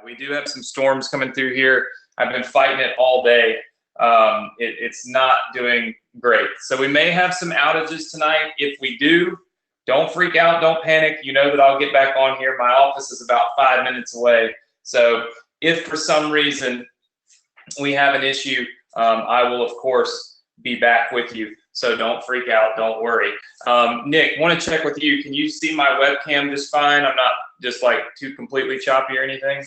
We do have some storms coming through here. I've been fighting it all day. It's not doing great. So we may have some outages tonight. If we do, don't freak out, don't panic. You know that I'll get back on here. My office is about 5 minutes away. So if for some reason we have an issue, I will, of course, be back with you. So don't freak out, don't worry. Nick, want to check with you. Can you see my webcam just fine? I'm not just like too completely choppy or anything?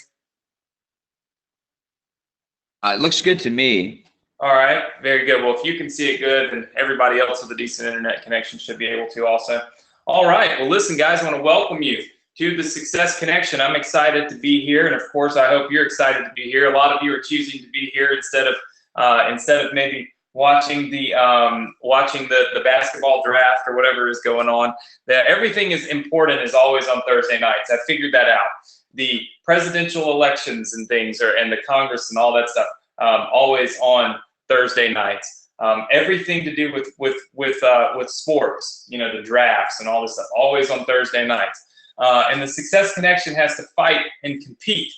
It looks good to me. All right, very good. Well, if you can see it good, then everybody else with a decent internet connection should be able to also. All right, well, listen, guys, I want to welcome you to the Success Connection. I'm excited to be here, and of course, I hope you're excited to be here. A lot of you are choosing to be here instead of maybe watching the basketball draft or whatever is going on. Everything is important is always on Thursday nights. I figured that out. The presidential elections and things, and the Congress and all that stuff, always on Thursday nights. Everything to do with sports, you know, the drafts and all this stuff, always on Thursday nights. And the Success Connection has to fight and compete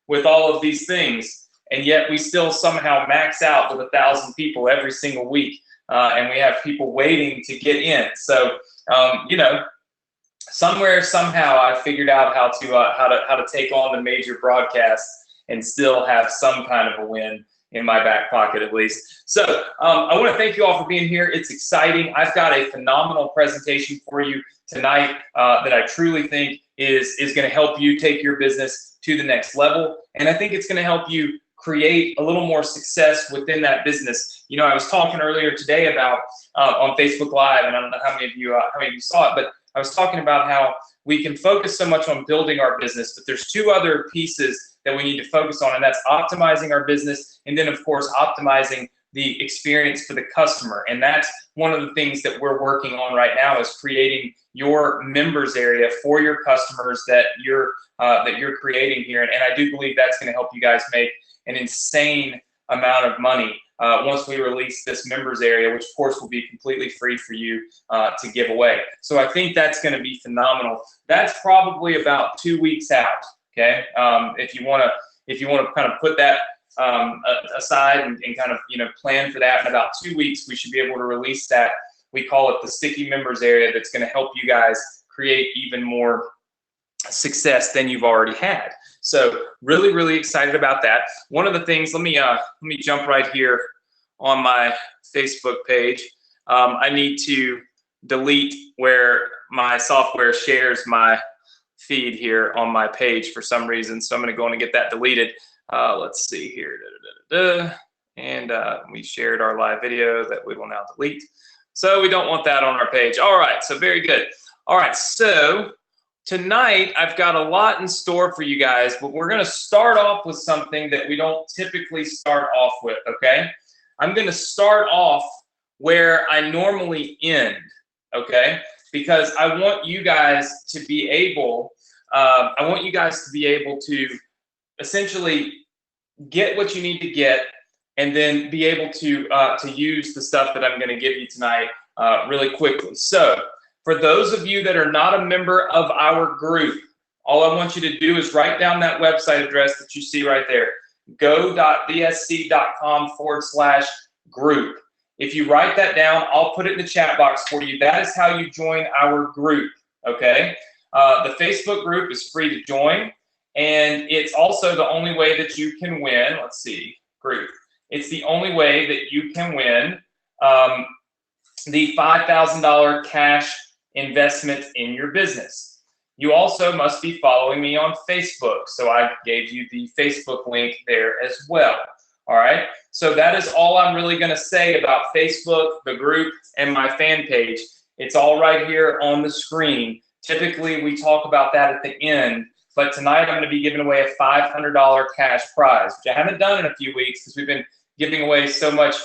with all of these things, and yet we still somehow max out with 1,000 people every single week, and we have people waiting to get in. So, you know, somewhere, somehow, I figured out how to take on the major broadcasts and still have some kind of a win in my back pocket, at least. So I want to thank you all for being here. It's exciting. I've got a phenomenal presentation for you tonight that I truly think is going to help you take your business to the next level, and I think it's going to help you create a little more success within that business. You know, I was talking earlier today about on Facebook Live, and I don't know how many of you saw it, but I was talking about how we can focus so much on building our business, but there's two other pieces that we need to focus on, and that's optimizing our business, and then, of course, optimizing the experience for the customer. And that's one of the things that we're working on right now, is creating your members area for your customers that you're creating here. And I do believe that's going to help you guys make an insane amount of money once we release this members area, which of course will be completely free for you to give away. So I think that's going to be phenomenal. That's probably about 2 weeks out. Okay, if you want to kind of put that aside and kind of, you know, plan for that, in about 2 weeks we should be able to release that. We call it the sticky members area. That's going to help you guys create even more success than you've already had. So really, really excited about that. One of the things, let me jump right here on my Facebook page. I need to delete where my software shares my feed here on my page for some reason, so I'm going to go in and get that deleted. Let's see here, and we shared our live video that we will now delete, so we don't want that on our page. All right, so very good. All right, so tonight I've got a lot in store for you guys, but we're going to start off with something that we don't typically start off with. Okay, I'm going to start off where I normally end. Okay, because I want you guys to be able to essentially get what you need to get, and then be able to use the stuff that I'm going to give you tonight really quickly. So for those of you that are not a member of our group, all I want you to do is write down that website address that you see right there, go.bsc.com/group. If you write that down, I'll put it in the chat box for you. That is how you join our group, okay? The Facebook group is free to join, and it's also the only way that you can win. Let's see, group. It's the only way that you can win the $5,000 cash investment in your business. You also must be following me on Facebook, so I gave you the Facebook link there as well. All right, so that is all I'm really going to say about Facebook, the group, and my fan page. It's all right here on the screen. Typically, we talk about that at the end, but tonight I'm going to be giving away a $500 cash prize, which I haven't done in a few weeks because we've been giving away so much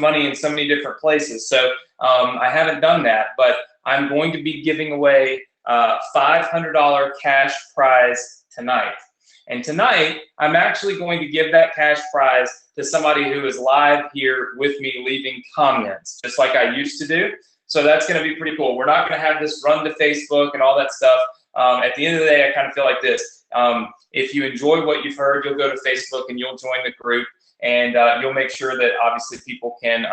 money in so many different places. So I haven't done that, but I'm going to be giving away $500 cash prize tonight. And tonight, I'm actually going to give that cash prize to somebody who is live here with me, leaving comments, just like I used to do. So that's going to be pretty cool. We're not going to have this run to Facebook and all that stuff. At the end of the day, I kind of feel like this. If you enjoy what you've heard, you'll go to Facebook and you'll join the group, and you'll make sure that obviously people can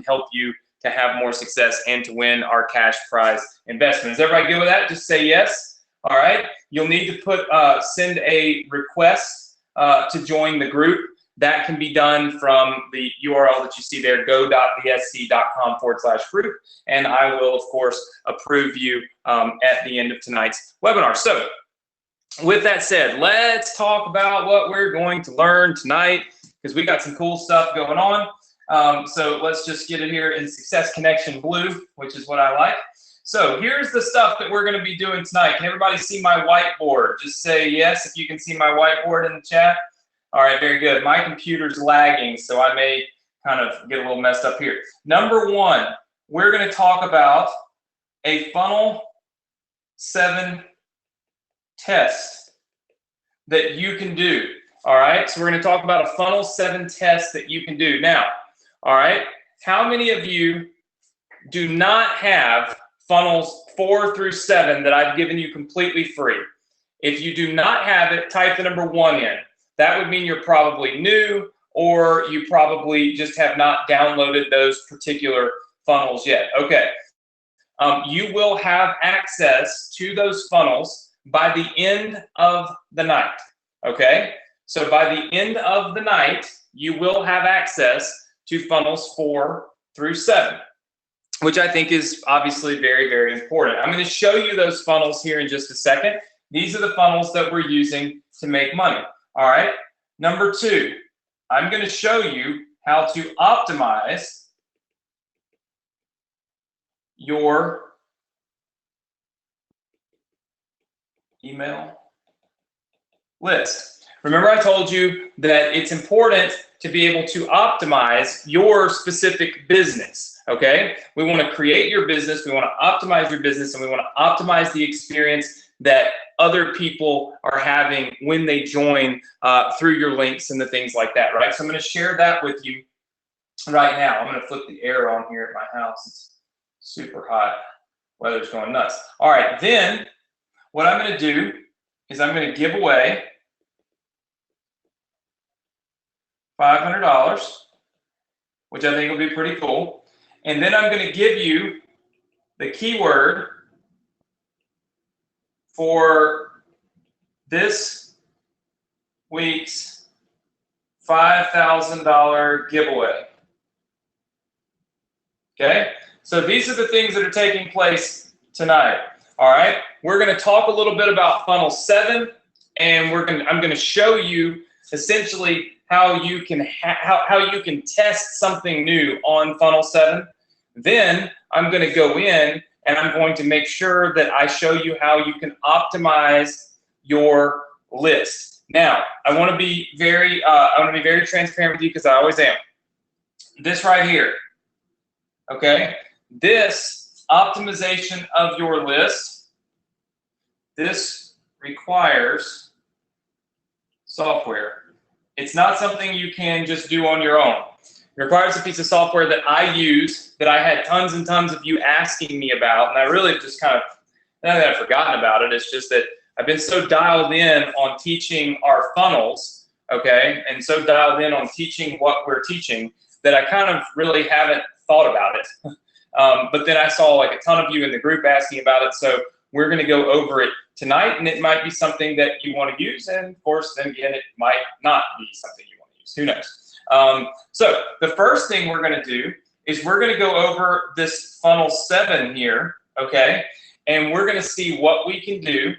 help you to have more success and to win our cash prize investment. Is everybody good with that? Just say yes. All right. You'll need to send a request to join the group. That can be done from the URL that you see there, go.bsc.com/group, and I will, of course, approve you at the end of tonight's webinar. So, with that said, let's talk about what we're going to learn tonight, because we got some cool stuff going on. So let's just get it here in Success Connection blue, which is what I like. So here's the stuff that we're going to be doing tonight. Can everybody see my whiteboard? Just say yes if you can see my whiteboard in the chat. All right, very good. My computer's lagging, so I may kind of get a little messed up here. Number one, we're going to talk about a funnel 7 test that you can do. All right, so we're going to talk about a funnel 7 test that you can do. Now, all right, how many of you do not have funnels 4 through 7 that I've given you completely free? If you do not have it, type the number 1 in. That would mean you're probably new, or you probably just have not downloaded those particular funnels yet. Okay, you will have access to those funnels by the end of the night. Okay, so by the end of the night, you will have access to funnels 4 through 7, which I think is obviously very, very important. I'm going to show you those funnels here in just a second. These are the funnels that we're using to make money. All right. Number 2, I'm going to show you how to optimize your email list. Remember, I told you that it's important to be able to optimize your specific business. Okay. We want to create your business. We want to optimize your business, and we want to optimize the experience that other people are having when they join through your links and the things like that, right? So I'm going to share that with you right now. I'm going to flip the air on here at my house. It's super hot. Weather's going nuts. All right, then what I'm going to do is I'm going to give away $500, which I think will be pretty cool. And then I'm going to give you the keyword for this week's $5,000 giveaway. Okay, so these are the things that are taking place tonight. All right, we're going to talk a little bit about funnel 7, and I'm going to show you essentially how you can test something new on funnel 7. Then I'm going to go in and I'm going to make sure that I show you how you can optimize your list. Now, I want to be very transparent with you, because I always am. This right here, okay? This optimization of your list, this requires software. It's not something you can just do on your own. It requires a piece of software that I use, that I had tons and tons of you asking me about, and I really just kind of, not that I've forgotten about it, it's just that I've been so dialed in on teaching our funnels, okay, and so dialed in on teaching what we're teaching, that I kind of really haven't thought about it. But then I saw like a ton of you in the group asking about it, so we're going to go over it tonight, and it might be something that you want to use, and of course, then again, it might not be something you want to use. Who knows? So the first thing we're going to do is we're going to go over this funnel 7 here, okay? And we're going to see what we can do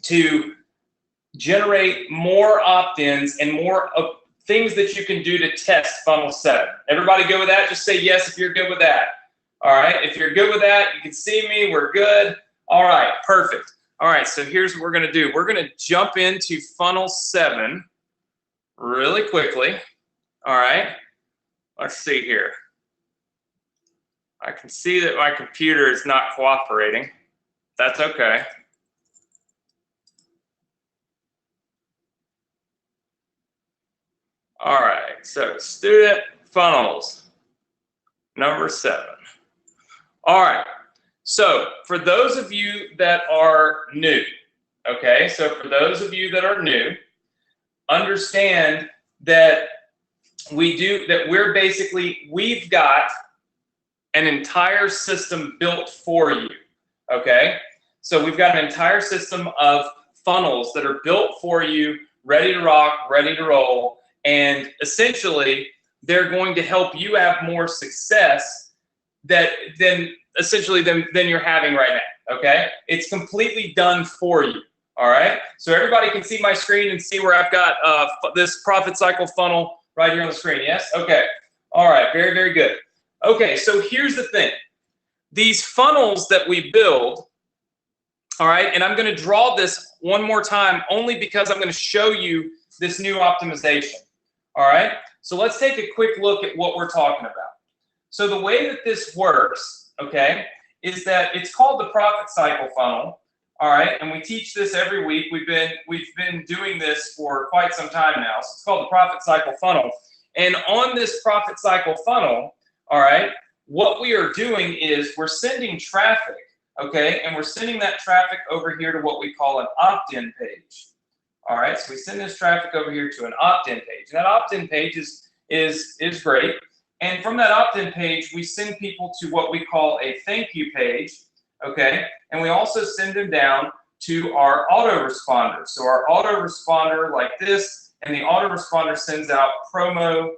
to generate more opt-ins and more things that you can do to test funnel 7. Everybody good with that? Just say yes if you're good with that. All right, if you're good with that, you can see me, we're good. All right, perfect. All right, so here's what we're going to do. We're going to jump into funnel 7 really quickly. All right, let's see here. I can see that my computer is not cooperating. That's okay. All right, so student funnels, number 7. All right, so for those of you that are new, Okay, so for those of you that are new, understand that we've got an entire system built for you. Okay, so we've got an entire system of funnels that are built for you, ready to rock, ready to roll, and essentially they're going to help you have more success than you're having right now. Okay, it's completely done for you. All right, so everybody can see my screen and see where I've got this profit cycle funnel right here on the screen. Yes, okay, all right, very, very good. Okay, so here's the thing. These funnels that we build, all right, and I'm going to draw this one more time only because I'm going to show you this new optimization. All right, so let's take a quick look at what we're talking about. So the way that this works, okay, is that it's called the profit cycle funnel. All right, and we teach this every week. We've been doing this for quite some time now. So it's called the profit cycle funnel. And on this profit cycle funnel, all right, what we are doing is we're sending traffic, okay, and we're sending that traffic over here to what we call an opt-in page. All right, so we send this traffic over here to an opt-in page. And that opt-in page is great. And from that opt-in page, we send people to what we call a thank you page. Okay, and we also send them down to our autoresponder. So our autoresponder like this, and the autoresponder sends out promo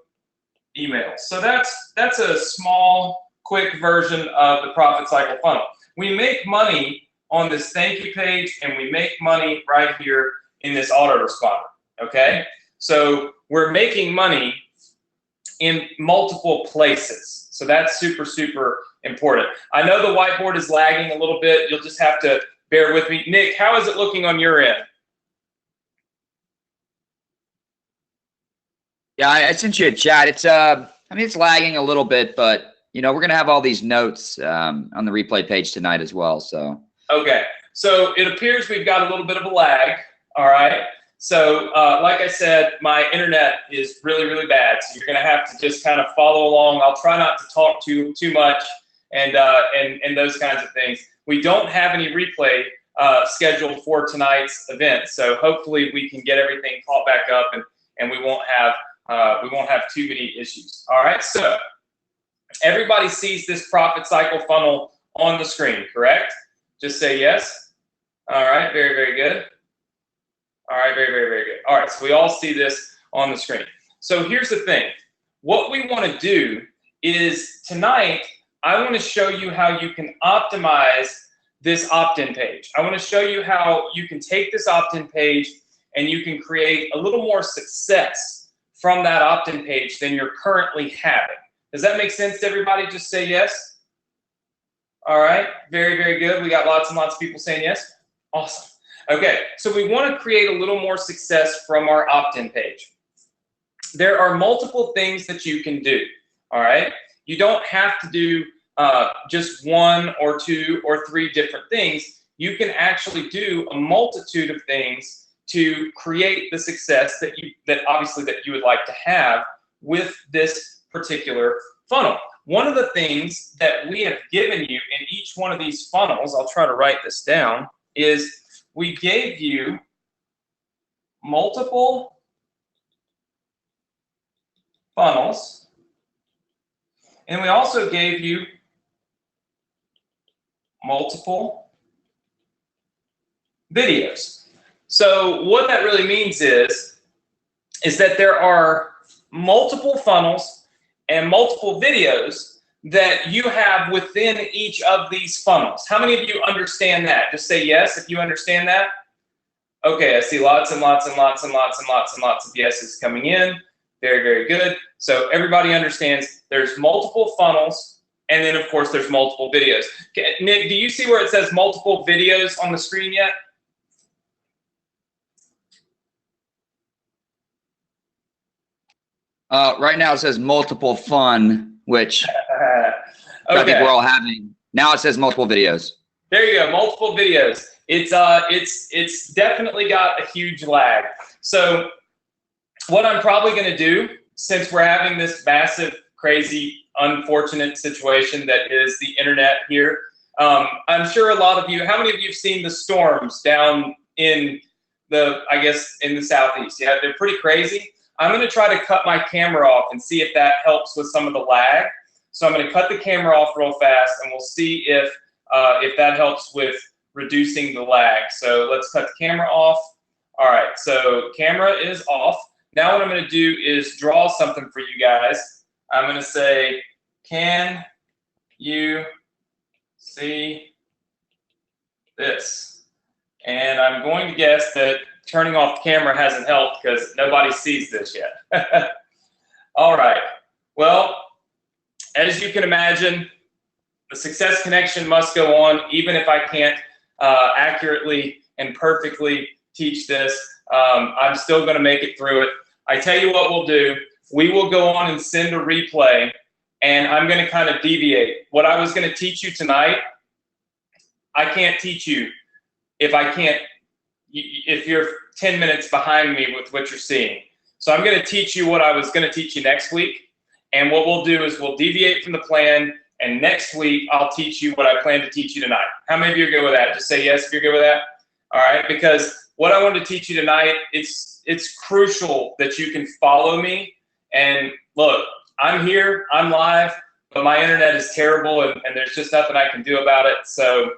emails. So that's a small, quick version of the profit cycle funnel. We make money on this thank you page, and we make money right here in this autoresponder. Okay, so we're making money in multiple places. So that's super, super important. I know the whiteboard is lagging a little bit. You'll just have to bear with me. Nick, how is it looking on your end? Yeah, I sent you a chat. It's I mean, it's lagging a little bit, but you know, we're gonna have all these notes on the replay page tonight as well. So okay, so it appears we've got a little bit of a lag. All right. So like I said, my internet is really, really bad. So you're gonna have to just kind of follow along. I'll try not to talk too much and those kinds of things. We don't have any replay scheduled for tonight's event, so hopefully we can get everything caught back up and we won't have too many issues. All right, so everybody sees this profit cycle funnel on the screen, correct? Just say yes. All right, very, very good. All right, very, very, very good. All right, so we all see this on the screen. So here's the thing. What we want to do is tonight, I want to show you how you can optimize this opt-in page. I want to show you how you can take this opt-in page and you can create a little more success from that opt-in page than you're currently having. Does that make sense to everybody? Just say yes. All right, very, very good. We got lots and lots of people saying yes. Awesome. Okay, so we want to create a little more success from our opt-in page. There are multiple things that you can do, all right? You don't have to do just one or two or three different things. You can actually do a multitude of things to create the success that obviously you would like to have with this particular funnel. One of the things that we have given you in each one of these funnels, I'll try to write this down, is we gave you multiple funnels, and we also gave you multiple videos. So what that really means is that there are multiple funnels and multiple videos that you have within each of these funnels. How many of you understand that? Just say yes if you understand that. Okay, I see lots and lots and lots and lots and lots and lots of yeses coming in. Very, very good. So everybody understands there's multiple funnels, and then of course there's multiple videos. Okay, Nick, do you see where it says multiple videos on the screen yet? right now it says multiple fun, which Okay. I think we're all having. Now it says multiple videos. There you go, multiple videos. It's definitely got a huge lag. So what I'm probably going to do, since we're having this massive, crazy, unfortunate situation that is the internet here, I'm sure a lot of you, how many of you have seen the storms down in the, I guess, in the Southeast. Yeah, they're pretty crazy. I'm going to try to cut my camera off and see if that helps with some of the lag. So I'm going to cut the camera off real fast, and we'll see if that helps with reducing the lag. So let's cut the camera off. All right, so camera is off. Now what I'm going to do is draw something for you guys. I'm going to say, can you see this? And I'm going to guess that turning off the camera hasn't helped because nobody sees this yet. All right. Well, as you can imagine, the success connection must go on, even if I can't accurately and perfectly teach this. I'm still going to make it through it. I tell you what we'll do. We will go on and send a replay, and I'm going to kind of deviate. What I was going to teach you tonight, I can't teach you if you're 10 minutes behind me with what you're seeing. So I'm going to teach you what I was going to teach you next week. And what we'll do is we'll deviate from the plan, and next week I'll teach you what I plan to teach you tonight. How many of you are good with that? Just say yes if you're good with that. All right, because what I wanted to teach you tonight, it's crucial that you can follow me. And look, I'm here, I'm live, but my internet is terrible, and there's just nothing I can do about it. So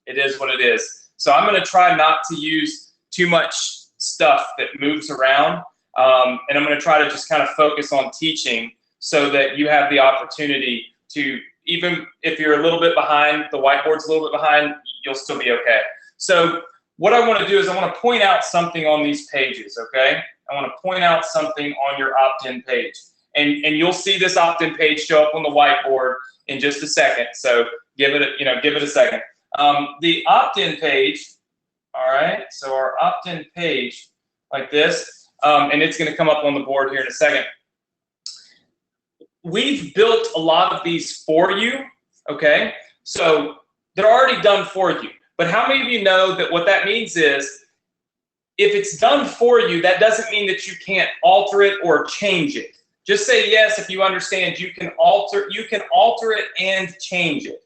it is what it is. So I'm going to try not to use too much stuff that moves around. And I'm going to try to just kind of focus on teaching so that you have the opportunity to, even if you're a little bit behind, the whiteboard's a little bit behind, you'll still be okay. So what I want to do is I want to point out something on these pages, okay? I want to point out something on your opt-in page. And you'll see this opt-in page show up on the whiteboard in just a second. So give it a second. The opt-in page, all right? So our opt-in page like this, and it's going to come up on the board here in a second. We've built a lot of these for you, okay? So they're already done for you. But how many of you know that what that means is if it's done for you, that doesn't mean that you can't alter it or change it. Just say yes if you understand you can alter it and change it.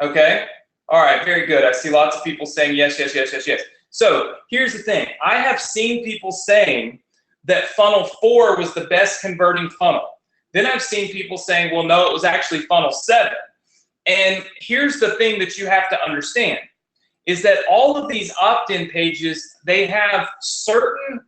Okay? All right, very good. I see lots of people saying yes, yes, yes, yes, yes. So here's the thing. I have seen people saying that funnel 4 was the best converting funnel. Then I've seen people saying, well, no, it was actually funnel 7. And here's the thing that you have to understand is that all of these opt-in pages, they have certain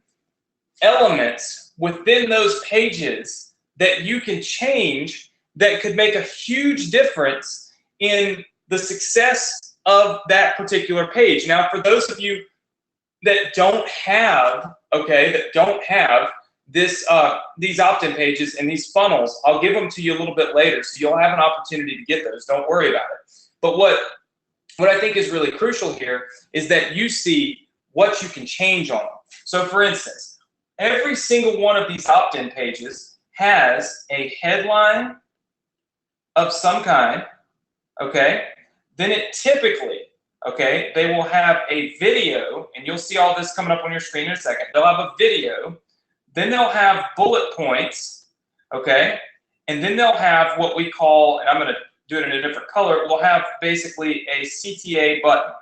elements within those pages that you can change that could make a huge difference in the success of that particular page. Now, for those of you that don't have, this, these opt-in pages and these funnels, I'll give them to you a little bit later, so you'll have an opportunity to get those. Don't worry about it. But what I think is really crucial here is that you see what you can change on them. So for instance, every single one of these opt-in pages has a headline of some kind, okay? Then it typically, okay, they will have a video, and you'll see all this coming up on your screen in a second. They'll have a video, then they'll have bullet points, okay? And then they'll have what we call, and I'm gonna do it in a different color, we'll have basically a CTA button,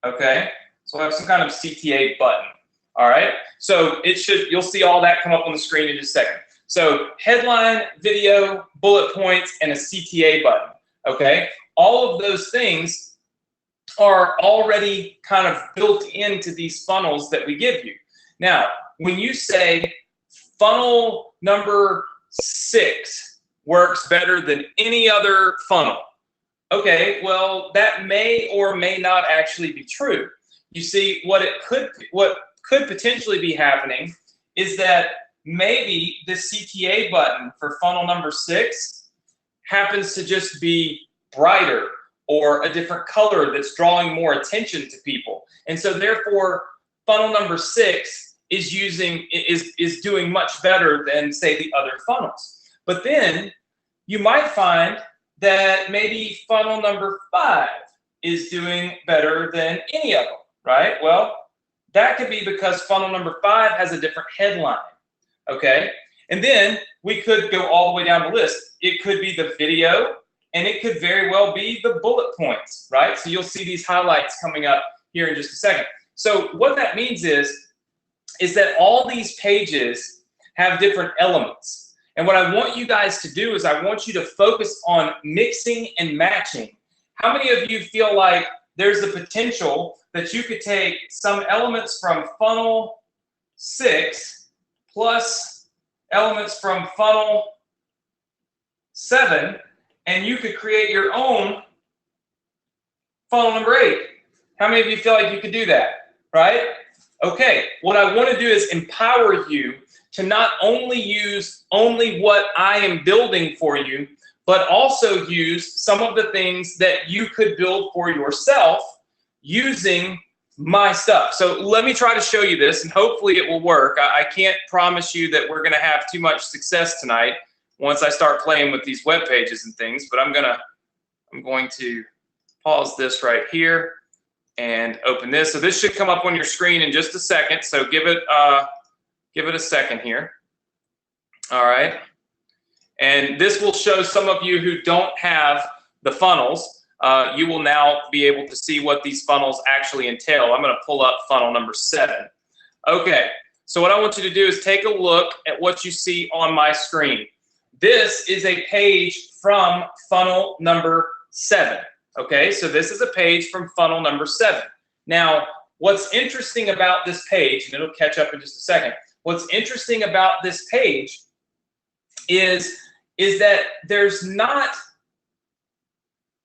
okay? So we'll have some kind of CTA button, all right? So you'll see all that come up on the screen in just a second. So headline, video, bullet points, and a CTA button, okay? All of those things are already kind of built into these funnels that we give you. Now, when you say funnel number 6 works better than any other funnel, okay, well, that may or may not actually be true. You see, what could potentially be happening is that maybe the CTA button for funnel number 6 happens to just be brighter or a different color that's drawing more attention to people. And so therefore, funnel number 6 is doing much better than, say, the other funnels. But then you might find that maybe funnel number 5 is doing better than any of them, right? Well, that could be because funnel number 5 has a different headline, okay? And then we could go all the way down the list. It could be the video, and it could very well be the bullet points, right? So you'll see these highlights coming up here in just a second. So what that means is that all these pages have different elements. And what I want you guys to do is I want you to focus on mixing and matching. How many of you feel like there's the potential that you could take some elements from funnel 6 plus elements from funnel 7, and you could create your own funnel number 8? How many of you feel like you could do that, right? Okay, what I want to do is empower you to not only use only what I am building for you, but also use some of the things that you could build for yourself using my stuff. So let me try to show you this, and hopefully it will work. I can't promise you that we're going to have too much success tonight once I start playing with these web pages and things, but I'm going to pause this right here and open this. So this should come up on your screen in just a second. So give it a second here. All right. And this will show some of you who don't have the funnels. You will now be able to see what these funnels actually entail. I'm going to pull up funnel number 7. Okay. So what I want you to do is take a look at what you see on my screen. This is a page from funnel number 7. Okay, so this is a page from funnel number 7. Now, what's interesting about this page, and it'll catch up in just a second, what's interesting about this page is that there's not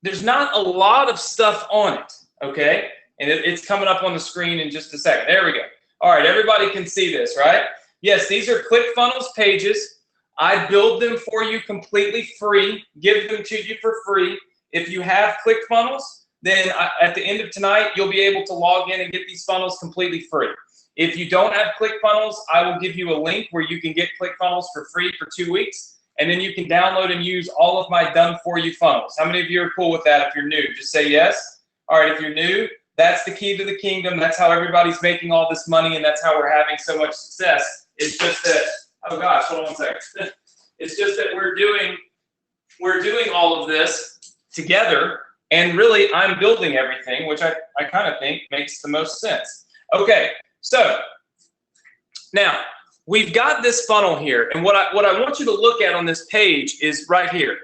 a lot of stuff on it, okay? And it's coming up on the screen in just a second. There we go. All right, everybody can see this, right? Yes, these are ClickFunnels pages. I build them for you completely free, give them to you for free. If you have ClickFunnels, then at the end of tonight, you'll be able to log in and get these funnels completely free. If you don't have ClickFunnels, I will give you a link where you can get ClickFunnels for free for 2 weeks, and then you can download and use all of my done-for-you funnels. How many of you are cool with that if you're new? Just say yes. All right, if you're new, that's the key to the kingdom. That's how everybody's making all this money, and that's how we're having so much success. It's just that, oh gosh, hold on one second. It's just that we're doing all of this together, and really I'm building everything, which I kind of think makes the most sense. Okay, so now we've got this funnel here, and what I want you to look at on this page is right here,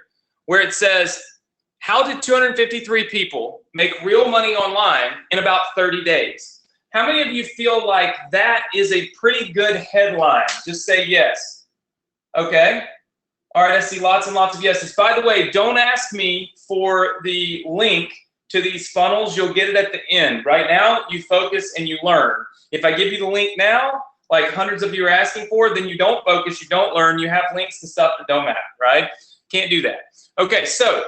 where it says, how did 253 people make real money online in about 30 days? How many of you feel like that is a pretty good headline? Just say yes. Okay. All right, I see lots and lots of yeses. By the way, don't ask me for the link to these funnels. You'll get it at the end. Right now, you focus and you learn. If I give you the link now, like hundreds of you are asking for, then you don't focus, you don't learn, you have links to stuff that don't matter, right? Can't do that. Okay, so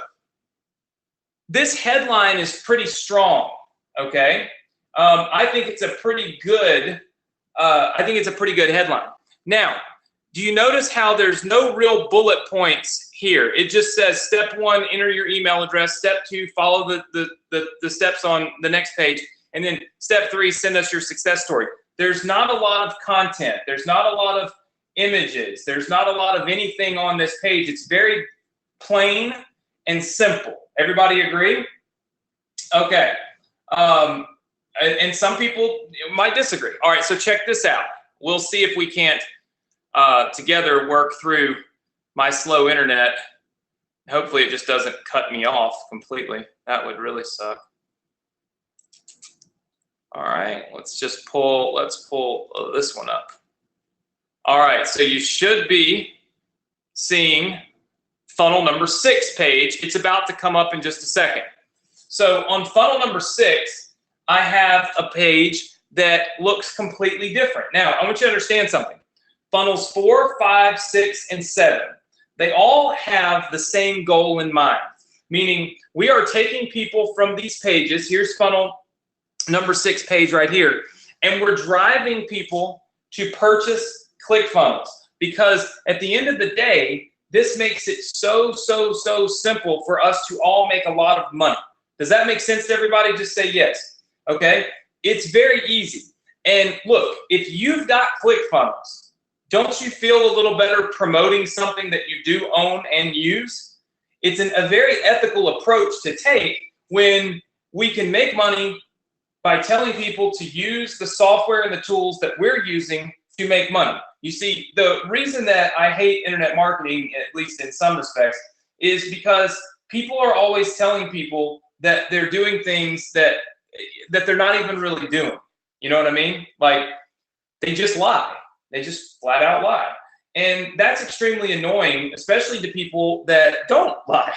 this headline is pretty strong, okay? I think it's a pretty good headline. Now, do you notice how there's no real bullet points here? It just says step 1, enter your email address. Step 2, follow the steps on the next page. And then step 3, send us your success story. There's not a lot of content. There's not a lot of images. There's not a lot of anything on this page. It's very plain and simple. Everybody agree? Okay. And some people might disagree. All right, so check this out. We'll see if we can't together work through my slow internet. Hopefully it just doesn't cut me off completely. That would really suck. All right, let's pull this one up. All right, so you should be seeing funnel number 6 page. It's about to come up in just a second. So on funnel number 6, I have a page that looks completely different. Now, I want you to understand something. Funnels 4, 5, 6, and 7, they all have the same goal in mind, meaning we are taking people from these pages. Here's funnel number 6 page right here, and we're driving people to purchase ClickFunnels, because at the end of the day, this makes it so simple for us to all make a lot of money. Does that make sense to everybody? Just say yes. Okay, it's very easy. And look, if you've got ClickFunnels, don't you feel a little better promoting something that you do own and use? It's a very ethical approach to take when we can make money by telling people to use the software and the tools that we're using to make money. You see, the reason that I hate internet marketing, at least in some respects, is because people are always telling people that they're doing things that they're not even really doing. You know what I mean? Like, they just lie. They just flat out lie. And that's extremely annoying, especially to people that don't lie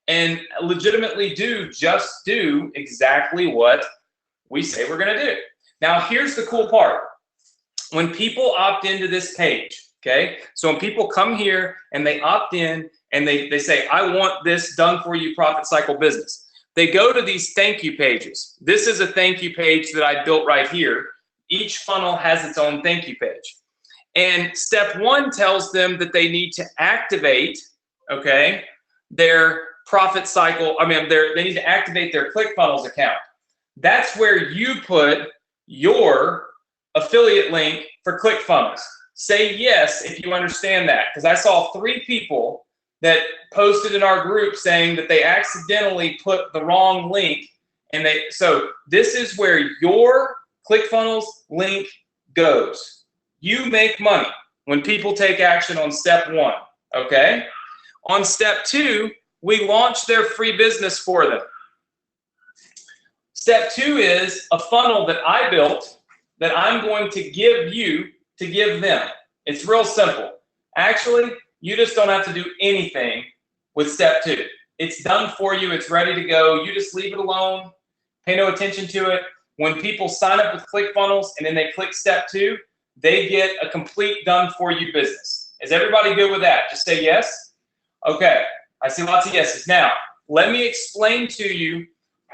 and legitimately do exactly what we say we're going to do. Now, here's the cool part. When people opt into this page, okay, so when people come here and they opt in and they say, I want this done for you profit cycle business, they go to these thank you pages. This is a thank you page that I built right here. Each funnel has its own thank you page. And step one tells them that they need to activate, okay, their profit cycle. They need to activate their ClickFunnels account. That's where you put your affiliate link for ClickFunnels. Say yes if you understand that, because I saw 3 people that posted in our group saying that they accidentally put the wrong link, and so this is where your ClickFunnels link goes. You make money when people take action on step 1, okay? On step 2, we launch their free business for them. Step 2 is a funnel that I built that I'm going to give you to give them. It's real simple. Actually, you just don't have to do anything with step 2. It's done for you. It's ready to go. You just leave it alone. Pay no attention to it. When people sign up with ClickFunnels and then they click step 2, they get a complete done for you business. Is everybody good with that? Just say yes. Okay, I see lots of yeses. Now, let me explain to you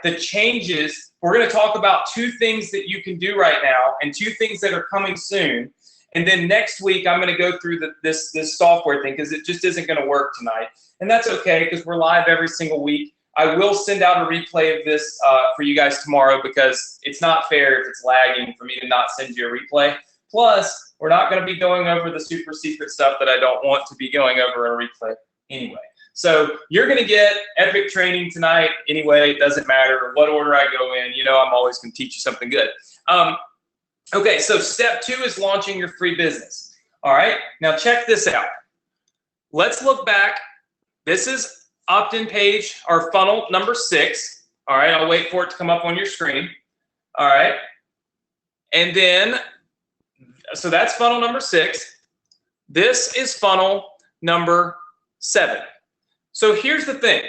the changes. We're going to talk about 2 things that you can do right now and 2 things that are coming soon. And then next week, I'm going to go through this software thing because it just isn't going to work tonight. And that's okay because we're live every single week. I will send out a replay of this for you guys tomorrow because it's not fair if it's lagging for me to not send you a replay. Plus, we're not going to be going over the super secret stuff that I don't want to be going over in a replay anyway. So you're going to get epic training tonight anyway. It doesn't matter what order I go in. You know, I'm always going to teach you something good. Okay, so step 2 is launching your free business. All right, now check this out. Let's look back. This is opt-in page, our funnel number 6. All right, I'll wait for it to come up on your screen. All right, and then, so that's funnel number 6. This is funnel number 7. So here's the thing.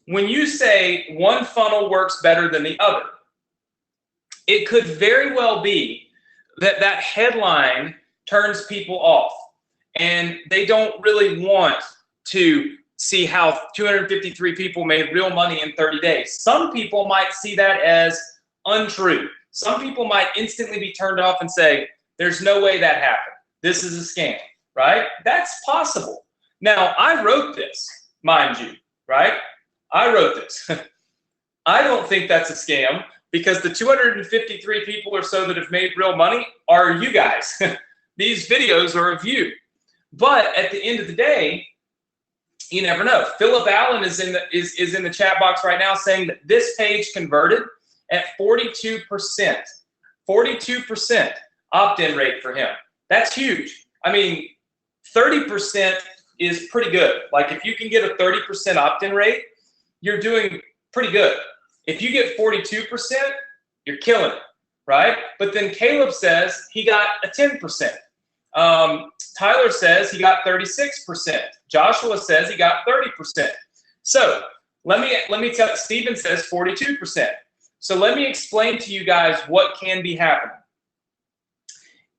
When you say one funnel works better than the other, it could very well be that that headline turns people off and they don't really want to see how 253 people made real money in 30 days. Some people might see that as untrue. Some people might instantly be turned off and say, there's no way that happened. This is a scam, right? That's possible. Now, I wrote this, mind you, right? I wrote this. I don't think that's a scam because the 253 people or so that have made real money are you guys. These videos are of you. But at the end of the day, you never know. Philip Allen is in the chat box right now saying that this page converted at 42%. 42% opt-in rate for him. That's huge. I mean, 30% is pretty good. Like if you can get a 30% opt-in rate, you're doing pretty good. If you get 42%, you're killing it, right? But then Caleb says he got a 10%. Tyler says he got 36%. Joshua says he got 30%. So let me tell. Stephen says 42%. So let me explain to you guys what can be happening.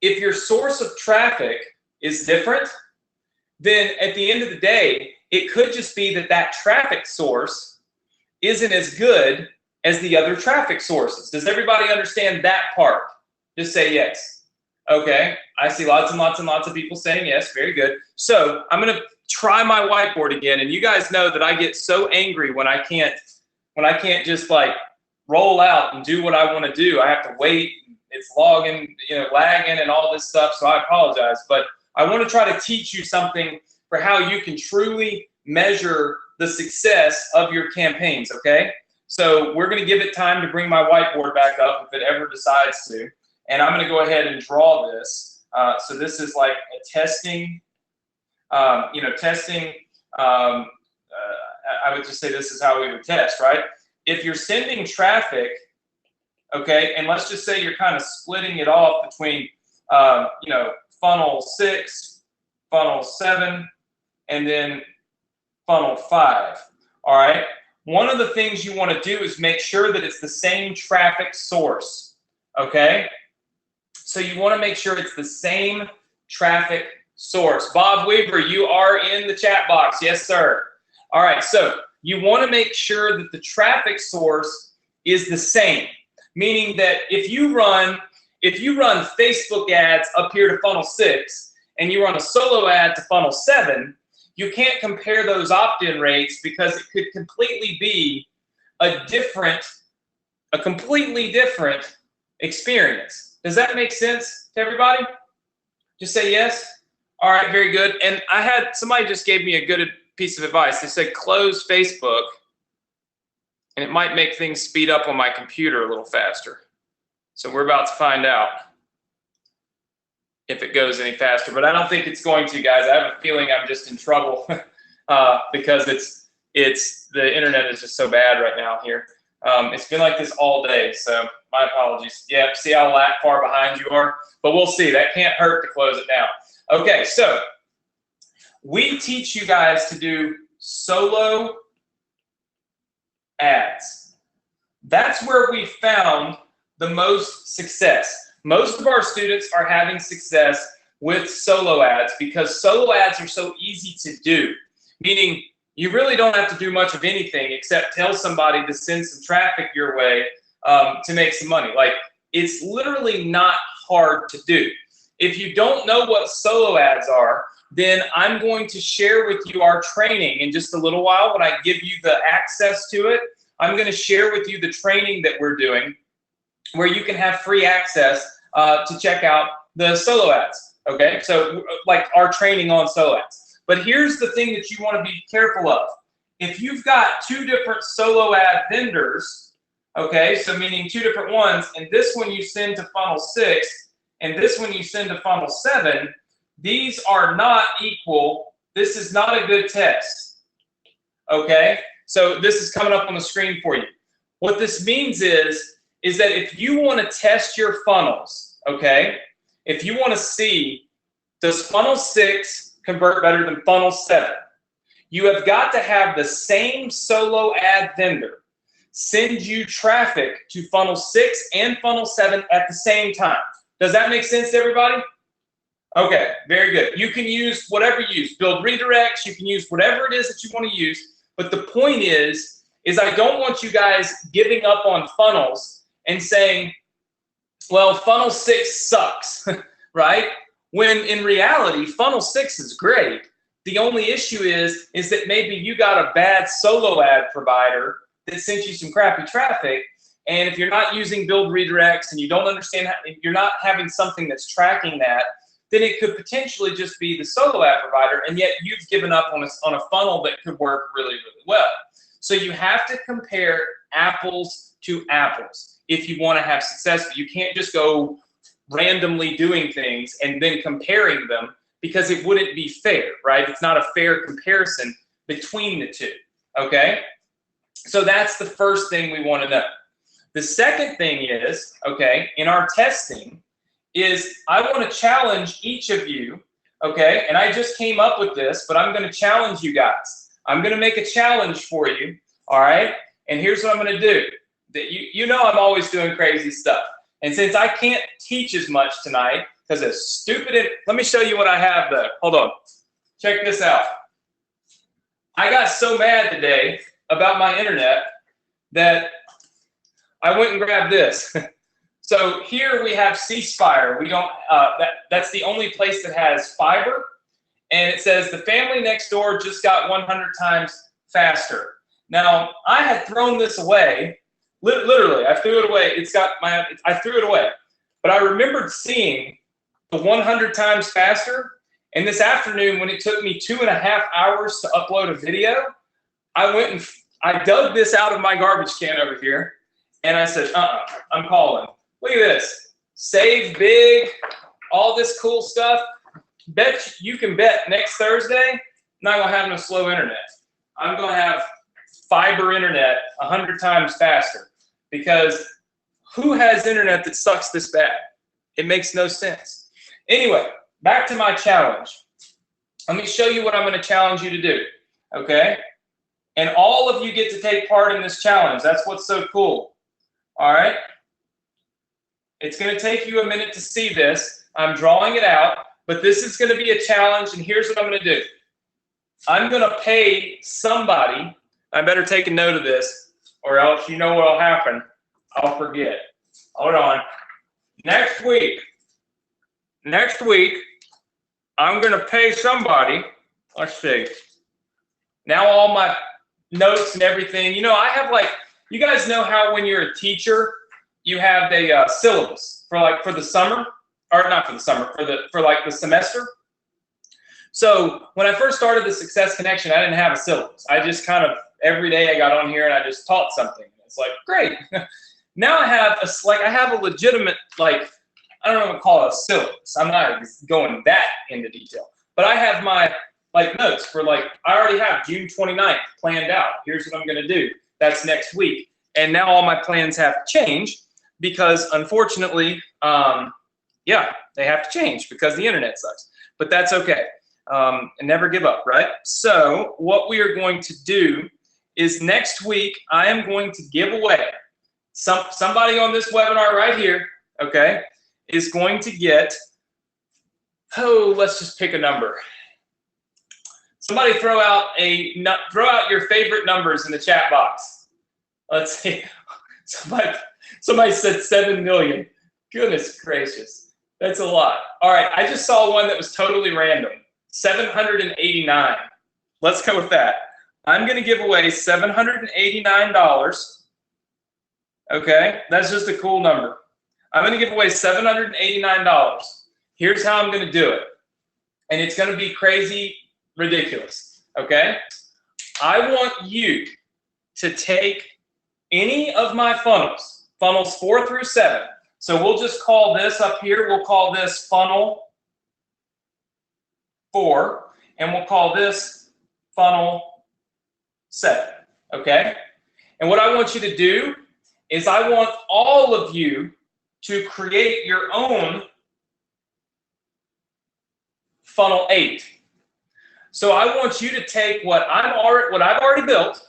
If your source of traffic is different, then at the end of the day, it could just be that that traffic source isn't as good as the other traffic sources. Does everybody understand that part? Just say yes. Okay, I see lots and lots and lots of people saying yes. Very good. So I'm going to try my whiteboard again, and you guys know that I get so angry when I can't just like roll out and do what I want to do. I have to wait. It's lagging and all this stuff. So I apologize, but I want to try to teach you something for how you can truly measure the success of your campaigns. Okay. So we're going to give it time to bring my whiteboard back up if it ever decides to. And I'm going to go ahead and draw this. So this is like a testing, testing. I would just say this is how we would test, right? If you're sending traffic, okay, and let's just say you're kind of splitting it off between, funnel 6, funnel 7, and then funnel 5, all right? One of the things you want to do is make sure that it's the same traffic source, okay? So you want to make sure it's the same traffic source. Bob Weaver, you are in the chat box. Yes, sir. All right, so you want to make sure that the traffic source is the same, meaning that if you run Facebook ads up here to funnel 6 and you run a solo ad to funnel 7, you can't compare those opt-in rates because it could completely be a completely different experience. Does that make sense to everybody? Just say yes. All right, very good. And somebody just gave me a good piece of advice. They said close Facebook and it might make things speed up on my computer a little faster. So we're about to find out if it goes any faster, but I don't think it's going to, guys. I have a feeling I'm just in trouble because the internet is just so bad right now here. It's been like this all day, so my apologies. Yeah, see how far behind you are? But we'll see. That can't hurt to close it down. Okay, so we teach you guys to do solo ads. That's where we found the most success. Most of our students are having success with solo ads because solo ads are so easy to do, meaning you really don't have to do much of anything except tell somebody to send some traffic your way to make some money. Like, it's literally not hard to do. If you don't know what solo ads are, then I'm going to share with you our training in just a little while. When I give you the access to it, I'm going to share with you the training that we're doing where you can have free access to check out the solo ads, okay? So like our training on solo ads. But here's the thing that you want to be careful of. If you've got 2 different solo ad vendors, okay, so meaning 2 different ones, and this one you send to funnel 6, and this one you send to funnel 7, these are not equal. This is not a good test, okay? So this is coming up on the screen for you. What this means is that if you want to test your funnels, okay, if you want to see, does funnel 6 convert better than funnel 7, you have got to have the same solo ad vendor send you traffic to funnel 6 and funnel 7 at the same time. Does that make sense to everybody? Okay, very good. You can use whatever you use. Build redirects. You can use whatever it is that you want to use. But the point is I don't want you guys giving up on funnels and saying, well, funnel 6 sucks, right? When in reality, funnel 6 is great. The only issue is that maybe you got a bad solo ad provider that sent you some crappy traffic. And if you're not using build redirects and you don't understand how, if you're not having something that's tracking that, then it could potentially just be the solo ad provider, and yet you've given up on a funnel that could work really, really well. So you have to compare apples to apples if you want to have success. You can't just go randomly doing things and then comparing them, because it wouldn't be fair, right? It's not a fair comparison between the two, okay? So that's the first thing we want to know. The second thing is, okay, in our testing, is I want to challenge each of you, okay? And I just came up with this, but I'm going to challenge you guys. I'm going to make a challenge for you, all right? And here's what I'm going to do. You know I'm always doing crazy stuff. And since I can't teach as much tonight, because it's stupid, let me show you what I have though. Hold on. Check this out. I got so mad today about my internet that I went and grabbed this. So here we have C Spire. We don't. That's the only place that has fiber, and it says the family next door just got 100 times faster. Now I had thrown this away. Literally, I threw it away. I threw it away, but I remembered seeing the 100 times faster. And this afternoon, when it took me 2.5 hours to upload a video, I went and I dug this out of my garbage can over here, and I said, I'm calling. Look at this. Save big, all this cool stuff. You can bet next Thursday, I'm not going to have no slow internet. I'm going to have fiber internet 100 times faster, because who has internet that sucks this bad? It makes no sense. Anyway, back to my challenge. Let me show you what I'm going to challenge you to do, okay? And all of you get to take part in this challenge. That's what's so cool, all right? It's going to take you a minute to see this. I'm drawing it out, but this is going to be a challenge, and here's what I'm going to do. I'm going to pay somebody. I better take a note of this, or else you know what will happen. I'll forget. Hold on. Next week, I'm going to pay somebody. Let's see. Now all my notes and everything. You know, I have like, you guys know how when you're a teacher, you have a syllabus for the summer, or not for the summer, for like the semester. So when I first started the Success Connection, I didn't have a syllabus. I just kind of, every day I got on here and I just taught something. It's like, great. Now I have a legitimate, like, I don't know what to call it, a syllabus. I'm not going that into detail, but I have my like notes for like, I already have June 29th planned out. Here's what I'm going to do. That's next week. And now all my plans have to change because unfortunately, yeah, they have to change because the internet sucks, but that's okay. And never give up, right? So what we are going to do is next week, I am going to give away somebody on this webinar right here, okay, is going to get, let's just pick a number. Somebody throw out your favorite numbers in the chat box. Let's see. Somebody said 7 million. Goodness gracious. That's a lot. All right, I just saw one that was totally random. 789. Let's go with that. I'm going to give away $789. Okay, that's just a cool number. I'm going to give away $789. Here's how I'm going to do it. And it's going to be crazy ridiculous. Okay, I want you to take any of my funnels 4 through 7. So we'll just call this up here, we'll call this funnel 4, and we'll call this funnel 7, okay? And what I want you to do is I want all of you to create your own funnel 8. So I want you to take what I've already built,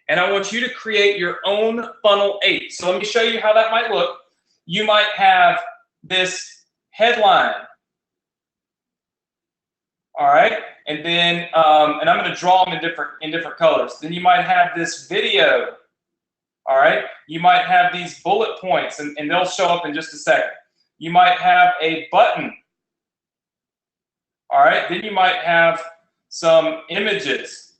and I want you to create your own funnel 8. So let me show you how that might look. You might have this headline, all right, and then and I'm going to draw them in different colors. Then you might have this video, all right. You might have these bullet points, and they'll show up in just a second. You might have a button, all right. Then you might have some images.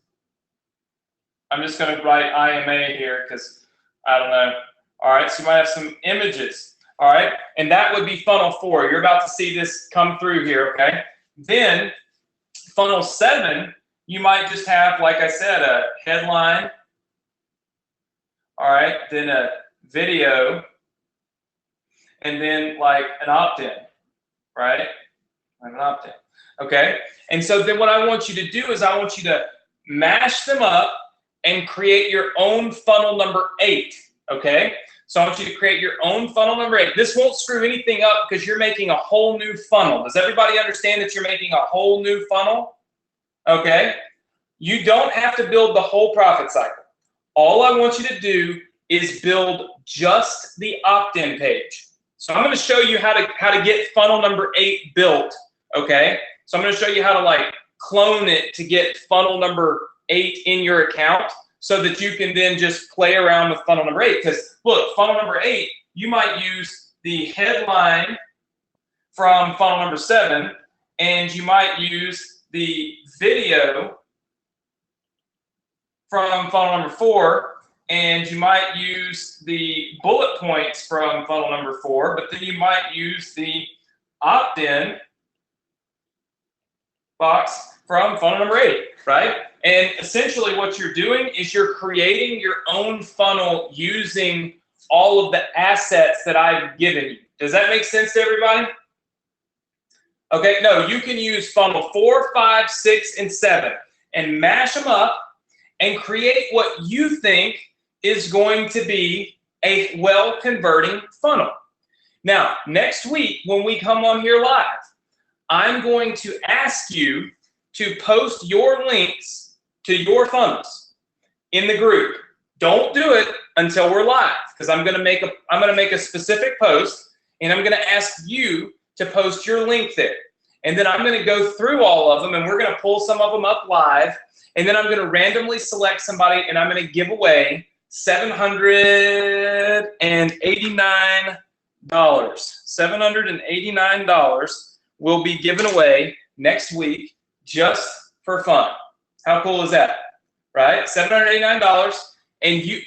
I'm just going to write IMA here because I don't know. All right, so you might have some images. All right, and that would be funnel 4. You're about to see this come through here, okay? Then funnel 7, you might just have, like I said, a headline. All right, then a video, and then like an opt-in, right? Like an opt-in, okay? And so then what I want you to do is I want you to mash them up and create your own funnel number 8, okay? So I want you to create your own funnel number 8. This won't screw anything up because you're making a whole new funnel. Does everybody understand that you're making a whole new funnel? Okay? You don't have to build the whole profit cycle. All I want you to do is build just the opt-in page. So I'm going to show you how to get funnel number 8 built, okay? So I'm going to show you how to like clone it to get funnel number 8 in your account, so that you can then just play around with funnel number 8. Because look, funnel number 8, you might use the headline from funnel number 7, and you might use the video from funnel number 4, and you might use the bullet points from funnel number 4, but then you might use the opt-in box from funnel number 8, right? And essentially what you're doing is you're creating your own funnel using all of the assets that I've given you. Does that make sense to everybody? Okay, no, you can use funnel 4, 5, 6, and 7 and mash them up and create what you think is going to be a well-converting funnel. Now, next week when we come on here live, I'm going to ask you to post your links to your funnels in the group. Don't do it until we're live, because I'm going to make a specific post, and I'm going to ask you to post your link there. And then I'm going to go through all of them, and we're going to pull some of them up live, and then I'm going to randomly select somebody, and I'm going to give away $789. $789 will be given away next week just for fun. How cool is that? Right? $789. And do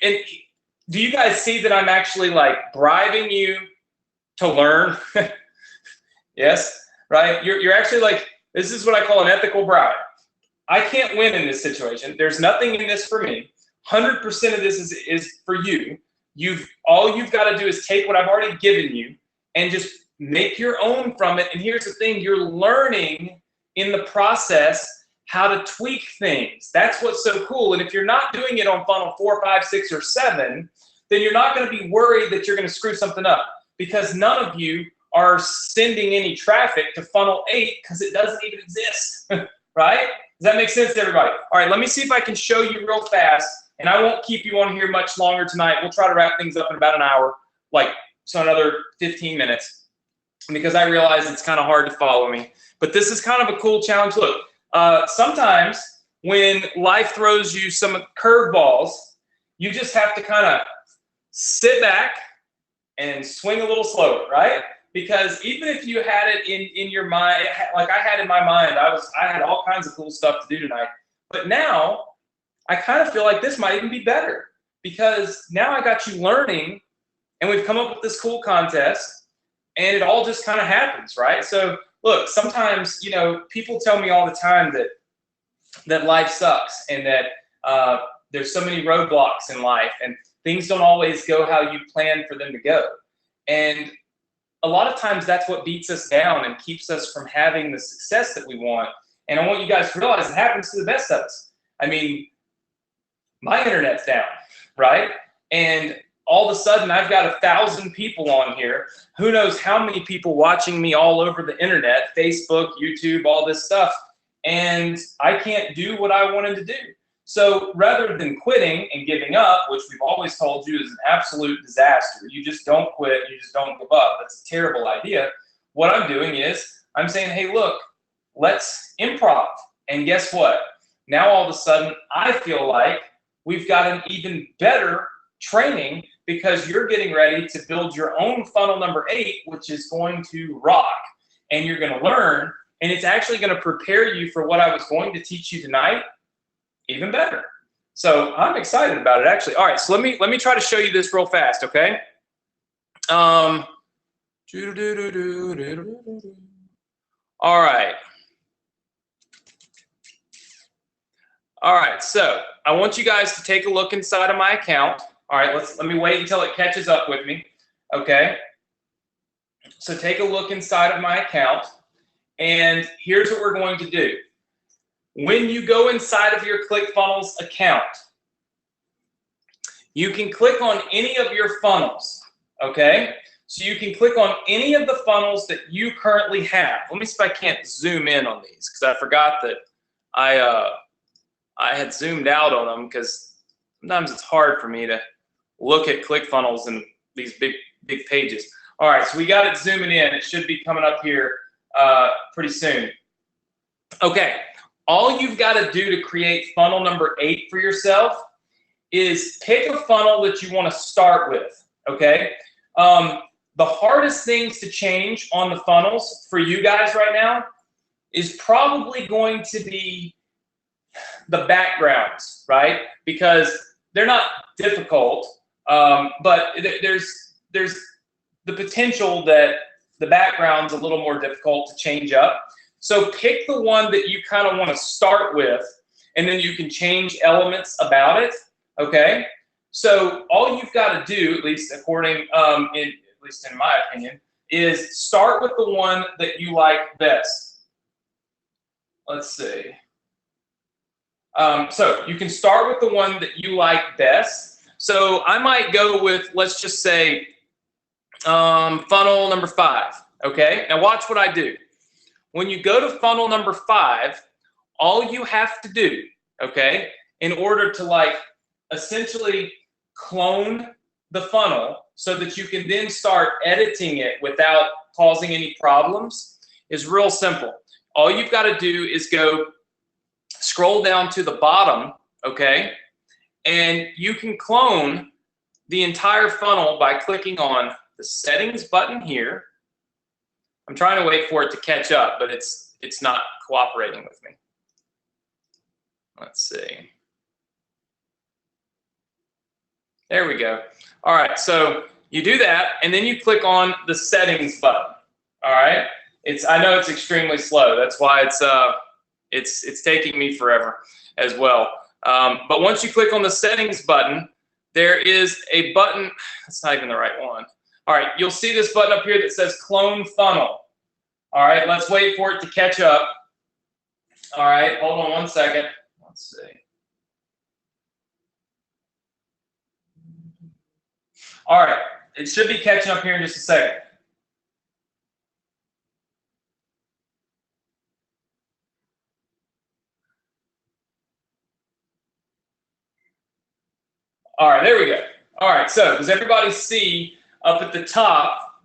you guys see that I'm actually like bribing you to learn? Yes, right? You're actually like, this is what I call an ethical bribe. I can't win in this situation. There's nothing in this for me. 100% of this is for you. All you've got to do is take what I've already given you and just make your own from it. And here's the thing, you're learning in the process how to tweak things. That's what's so cool. And if you're not doing it on funnel 4, 5, 6, or 7, then you're not going to be worried that you're going to screw something up, because none of you are sending any traffic to funnel 8 because it doesn't even exist, right? Does that make sense to everybody? All right, let me see if I can show you real fast, and I won't keep you on here much longer tonight. We'll try to wrap things up in about an hour, so another 15 minutes, because I realize it's kind of hard to follow me. But this is kind of a cool challenge. Look, sometimes when life throws you some curveballs, you just have to kind of sit back and swing a little slower, right? Because even if you had it in your mind, like I had in my mind, I had all kinds of cool stuff to do tonight. But now I kind of feel like this might even be better, because now I got you learning, and we've come up with this cool contest, and it all just kind of happens, right? So look, sometimes, people tell me all the time that life sucks, and that there's so many roadblocks in life, and things don't always go how you plan for them to go. And a lot of times that's what beats us down and keeps us from having the success that we want. And I want you guys to realize it happens to the best of us. I mean, my internet's down, right? And all of a sudden I've got 1,000 people on here. Who knows how many people watching me all over the internet, Facebook, YouTube, all this stuff. And I can't do what I wanted to do. So rather than quitting and giving up, which we've always told you is an absolute disaster, you just don't quit, you just don't give up. That's a terrible idea. What I'm doing is I'm saying, hey, look, let's improv. And guess what? Now all of a sudden I feel like we've got an even better training, because you're getting ready to build your own funnel number 8, which is going to rock. And you're going to learn, and it's actually going to prepare you for what I was going to teach you tonight even better. So I'm excited about it, actually. All right, so let me try to show you this real fast, okay? All right. All right, so I want you guys to take a look inside of my account. All right, let me wait until it catches up with me, okay? So take a look inside of my account, and here's what we're going to do. When you go inside of your ClickFunnels account, you can click on any of your funnels, okay? So you can click on any of the funnels that you currently have. Let me see if I can't zoom in on these, because I forgot that I had zoomed out on them, because sometimes it's hard for me to look at ClickFunnels and these big pages. All right, so we got it zooming in. It should be coming up here pretty soon. Okay. All you've got to do to create funnel number 8 for yourself is pick a funnel that you want to start with, okay? The hardest things to change on the funnels for you guys right now is probably going to be the backgrounds, right? Because they're not difficult, but there's the potential that the background's a little more difficult to change up. So pick the one that you kind of want to start with, and then you can change elements about it. Okay, so all you've got to do, at least according, at least in my opinion, is start with the one that you like best. Let's see. So you can start with the one that you like best. So I might go with, let's just say, funnel number 5. Okay, now watch what I do. When you go to funnel number 5, all you have to do, okay, in order to like essentially clone the funnel so that you can then start editing it without causing any problems, is real simple. All you've got to do is go scroll down to the bottom, okay, and you can clone the entire funnel by clicking on the settings button here. I'm trying to wait for it to catch up, but it's not cooperating with me. Let's see. There we go. All right, so you do that, and then you click on the settings button. All right, I know it's extremely slow. That's why it's taking me forever as well. But once you click on the settings button, there is a button. That's not even the right one. All right, you'll see this button up here that says Clone Funnel. All right, let's wait for it to catch up. All right, hold on one second. Let's see. All right, it should be catching up here in just a second. All right, there we go. All right, so does everybody see up at the top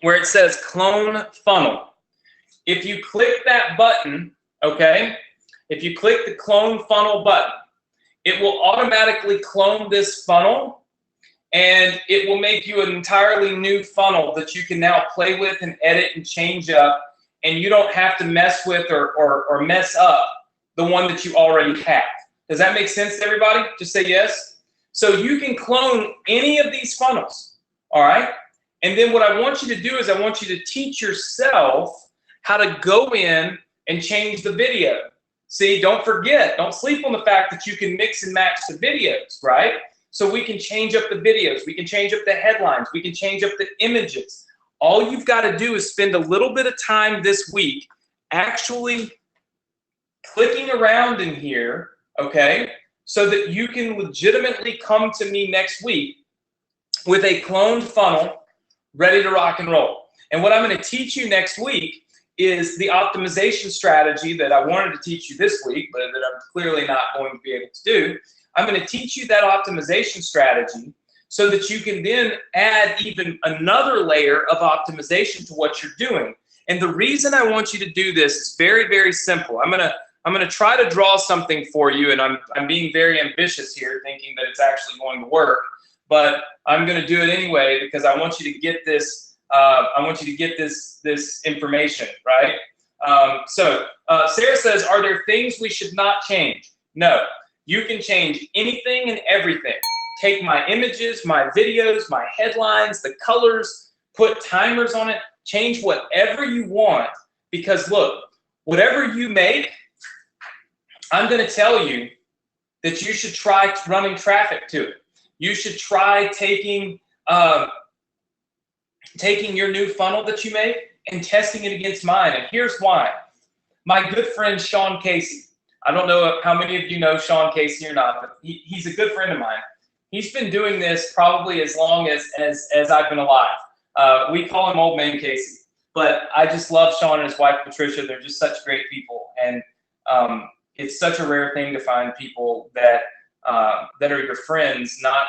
where it says Clone Funnel? If you click that button, okay, if you click the Clone Funnel button, it will automatically clone this funnel, and it will make you an entirely new funnel that you can now play with and edit and change up, and you don't have to mess with or mess up the one that you already have. Does that make sense to everybody? Just say yes. So you can clone any of these funnels, all right? And then what I want you to do is I want you to teach yourself how to go in and change the video. See, don't forget, don't sleep on the fact that you can mix and match the videos, right? So we can change up the videos, we can change up the headlines, we can change up the images. All you've got to do is spend a little bit of time this week actually clicking around in here, okay, so that you can legitimately come to me next week with a cloned funnel ready to rock and roll. And what I'm going to teach you next week is the optimization strategy that I wanted to teach you this week, but that I'm clearly not going to be able to do. I'm going to teach you that optimization strategy so that you can then add even another layer of optimization to what you're doing. And the reason I want you to do this is very, very simple. I'm going to try to draw something for you, and I'm being very ambitious here, thinking that it's actually going to work. But I'm going to do it anyway because I want you to get this. I want you to get this information, right? Sarah says, "Are there things we should not change?" No. You can change anything and everything. Take my images, my videos, my headlines, the colors, put timers on it, change whatever you want. Because look, whatever you make, I'm going to tell you that you should try running traffic to it. You should try taking your new funnel that you make and testing it against mine. And here's why. My good friend, Sean Casey. I don't know how many of you know Sean Casey or not, but he's a good friend of mine. He's been doing this probably as long as I've been alive. We call him Old Man Casey. But I just love Sean and his wife, Patricia. They're just such great people. And it's such a rare thing to find people that are your friends, not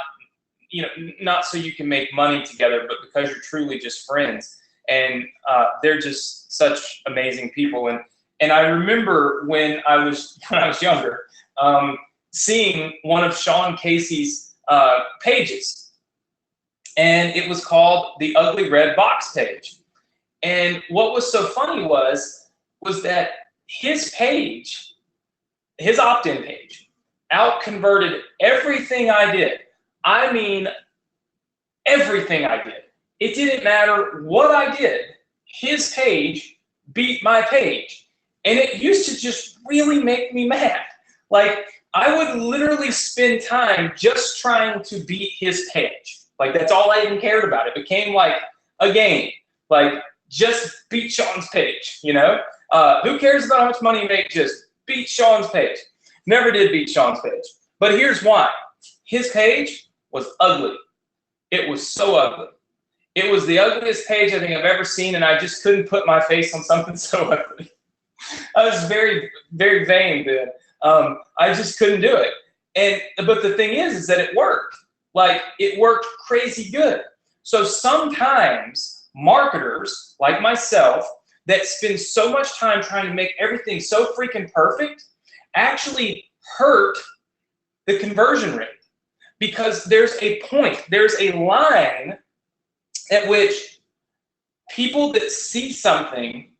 so you can make money together, but because you're truly just friends. And they're just such amazing people. And I remember when I was younger, seeing one of Sean Casey's pages, and it was called the Ugly Red Box page. And what was so funny was that his page, his opt-in page, out-converted everything I did. I mean, everything I did. It didn't matter what I did. His page beat my page. And it used to just really make me mad. Like, I would literally spend time just trying to beat his page. Like, that's all I even cared about. It became like a game. Like, just beat Sean's page, you know? Who cares about how much money you make? Just beat Sean's page. Never did beat Sean's page. But here's why. His page was ugly. It was so ugly. It was the ugliest page I think I've ever seen, and I just couldn't put my face on something so ugly. I was very, very vain then. I just couldn't do it. But the thing is that it worked. Like, it worked crazy good. So sometimes marketers like myself that spend so much time trying to make everything so freaking perfect actually hurt the conversion rate, because there's a point, there's a line at which people that see something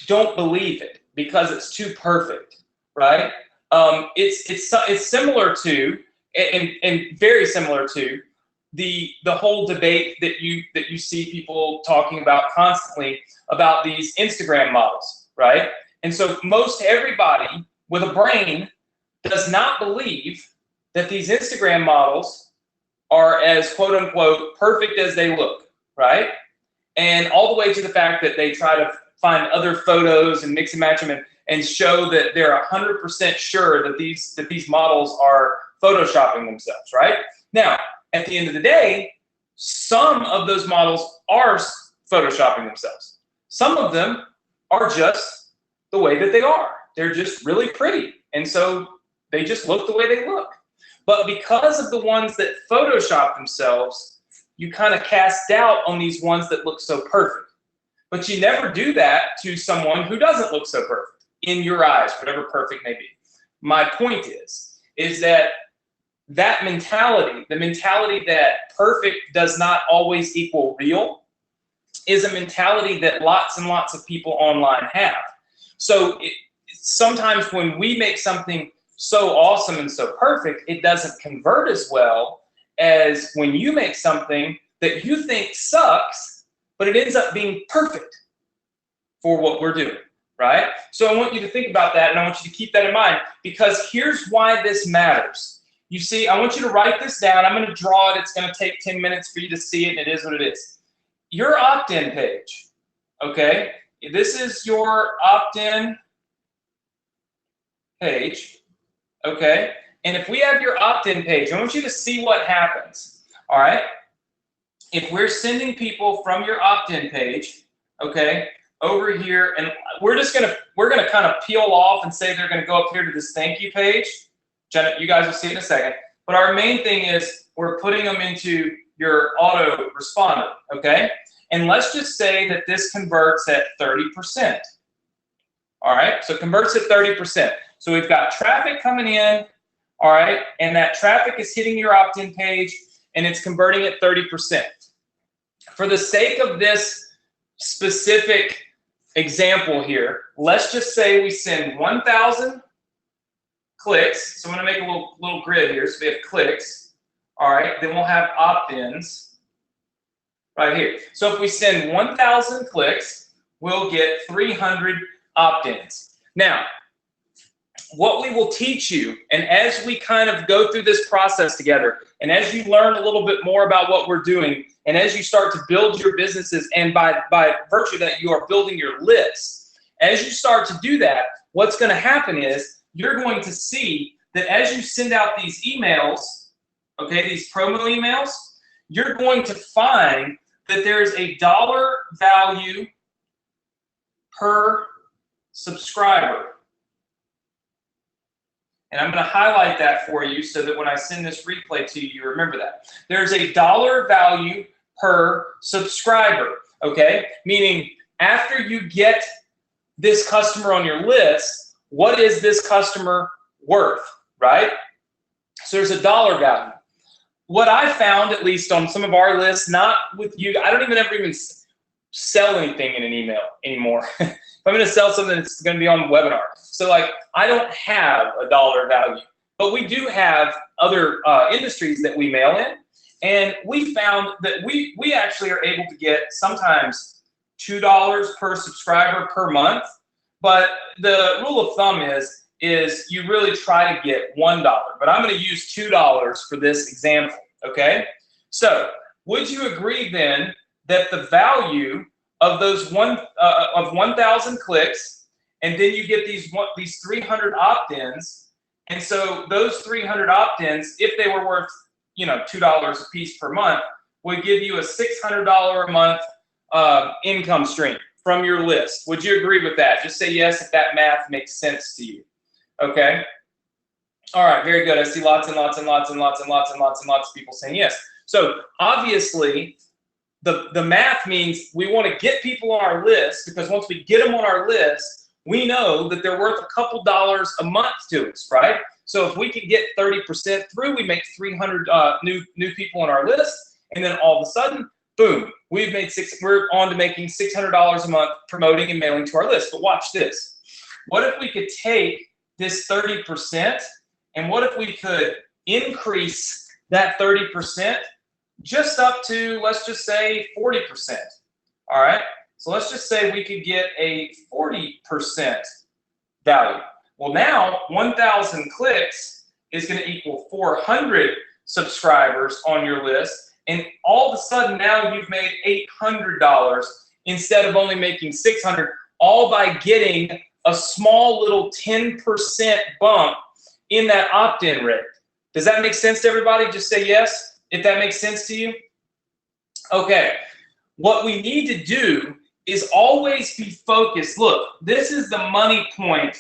don't believe it because it's too perfect, right? It's similar to, and very similar to, the whole debate that you see people talking about constantly about these Instagram models, right? And so most everybody with a brain does not believe that these Instagram models are as quote unquote perfect as they look, right? And all the way to the fact that they try to find other photos and mix and match them and show that they're 100% sure that these models are photoshopping themselves, right? Now, at the end of the day, some of those models are photoshopping themselves. Some of them are just the way that they are. They're just really pretty. And so they just look the way they look. But because of the ones that Photoshop themselves, you kind of cast doubt on these ones that look so perfect. But you never do that to someone who doesn't look so perfect in your eyes, whatever perfect may be. My point is that mentality, the mentality that perfect does not always equal real, is a mentality that lots and lots of people online have. So sometimes when we make something so awesome and so perfect, it doesn't convert as well as when you make something that you think sucks, but it ends up being perfect for what we're doing, right? So I want you to think about that, and I want you to keep that in mind, because here's why this matters. You see, I want you to write this down. I'm going to draw it. It's going to take 10 minutes for you to see it, and it is what it is. Your opt-in page, okay? This is your opt-in page, okay? And if we have your opt-in page, I want you to see what happens, all right? If we're sending people from your opt-in page, okay, over here, and we're gonna kind of peel off and say they're gonna go up here to this thank you page. You guys will see it in a second. But our main thing is we're putting them into your auto responder, okay? And let's just say that this converts at 30%. All right, so it converts at 30%. So we've got traffic coming in, all right, and that traffic is hitting your opt-in page, and it's converting at 30%. For the sake of this specific example here, let's just say we send 1,000 clicks. So I'm going to make a little grid here. So we have clicks, all right, then we'll have opt-ins right here. So if we send 1,000 clicks, we'll get 300 opt-ins. Now, what we will teach you, and as we kind of go through this process together, and as you learn a little bit more about what we're doing, and as you start to build your businesses, and by virtue that you are building your lists, as you start to do that, what's going to happen is you're going to see that as you send out these emails, okay, these promo emails, you're going to find that there's a dollar value per subscriber. And I'm going to highlight that for you so that when I send this replay to you, you remember that. There's a dollar value per subscriber, okay? Meaning after you get this customer on your list, what is this customer worth, right? So there's a dollar value. What I found, at least on some of our lists, not with you, I don't ever even sell anything in an email anymore. If I'm going to sell something, it's going to be on the webinar. So like, I don't have a dollar value, but we do have other industries that we mail in. And we found that we actually are able to get sometimes $2 per subscriber per month. But the rule of thumb is is you really try to get $1, but I'm going to use $2 for this example, okay? So would you agree then that the value of those 1,000 clicks, and then you get these 300 opt-ins, and so those 300 opt-ins, if they were worth, you know, $2 a piece per month, would give you a $600 a month income stream from your list. Would you agree with that? Just say yes if that math makes sense to you. Okay. All right. Very good. I see lots and lots and lots and lots and lots and lots and lots of people saying yes. So obviously, the math means we want to get people on our list, because once we get them on our list, we know that they're worth a couple dollars a month to us, right? So if we can get 30% through, we make 300 new people on our list, and then all of a sudden, boom, we're on to making $600 a month promoting and mailing to our list. But watch this. What if we could take this 30%, and what if we could increase that 30% just up to, let's just say, 40%? All right. So let's just say we could get a 40% value. Well, now 1,000 clicks is going to equal 400 subscribers on your list. And all of a sudden now you've made $800 instead of only making $600, all by getting a small little 10% bump in that opt-in rate. Does that make sense to everybody? Just say yes if that makes sense to you. Okay. What we need to do is always be focused. Look, this is the money point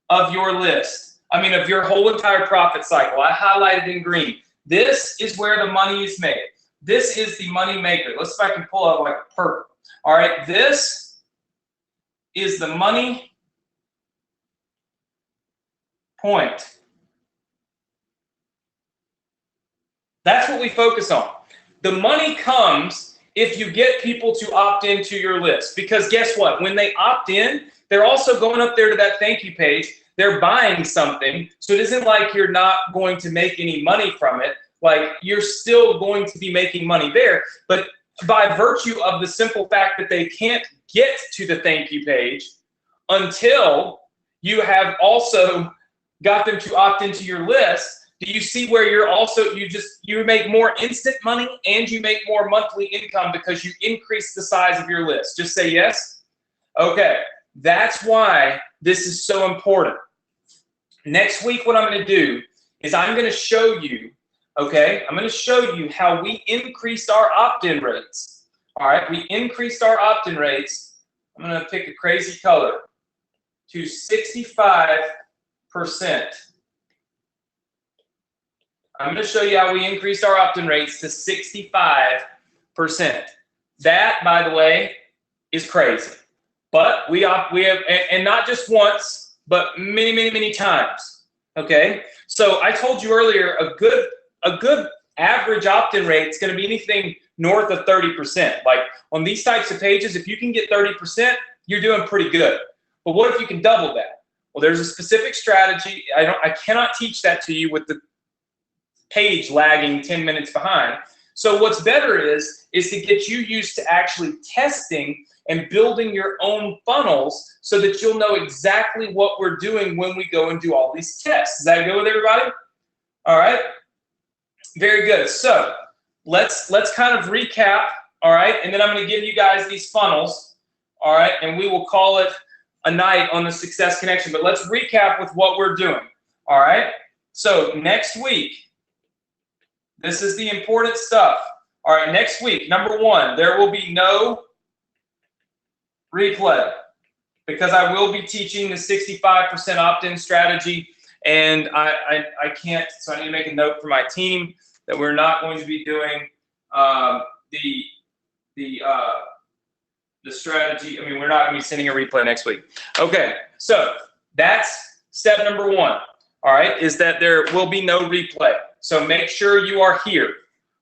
of your list. I mean, of your whole entire profit cycle. I highlighted in green. This is where the money is made. This is the money maker. Let's see if I can pull out like purple. All right, this is the money point. That's what we focus on. The money comes if you get people to opt into your list. Because guess what? When they opt in, they're also going up there to that thank you page. They're buying something. So it isn't like you're not going to make any money from it. Like, you're still going to be making money there. But by virtue of the simple fact that they can't get to the thank you page until you have also got them to opt into your list, do you see where you're also, you make more instant money and you make more monthly income because you increase the size of your list? Just say yes. Okay, that's why this is so important. Next week, what I'm going to do is I'm going to show you, okay, I'm going to show you how we increased our opt-in rates. All right, we increased our opt-in rates. I'm going to pick a crazy color to 65%. I'm going to show you how we increased our opt-in rates to 65%. That, by the way, is crazy. But we have, and not just once, but many, many, many times. Okay. So I told you earlier, a good average opt-in rate is going to be anything north of 30%. Like on these types of pages, if you can get 30%, you're doing pretty good. But what if you can double that? Well, there's a specific strategy. I cannot teach that to you with the page lagging 10 minutes behind. So what's better is to get you used to actually testing and building your own funnels so that you'll know exactly what we're doing when we go and do all these tests. Does that go with everybody? All right. Very good. So let's kind of recap. All right. And then I'm going to give you guys these funnels. All right. And we will call it a night on the Success Connection. But let's recap with what we're doing. All right. So next week, this is the important stuff. All right, next week, number one, there will be no replay because I will be teaching the 65% opt-in strategy, and I can't, so I need to make a note for my team that we're not going to be doing the strategy. I mean, we're not going to be sending a replay next week. Okay, so that's step number one, all right, is that there will be no replay. So make sure you are here,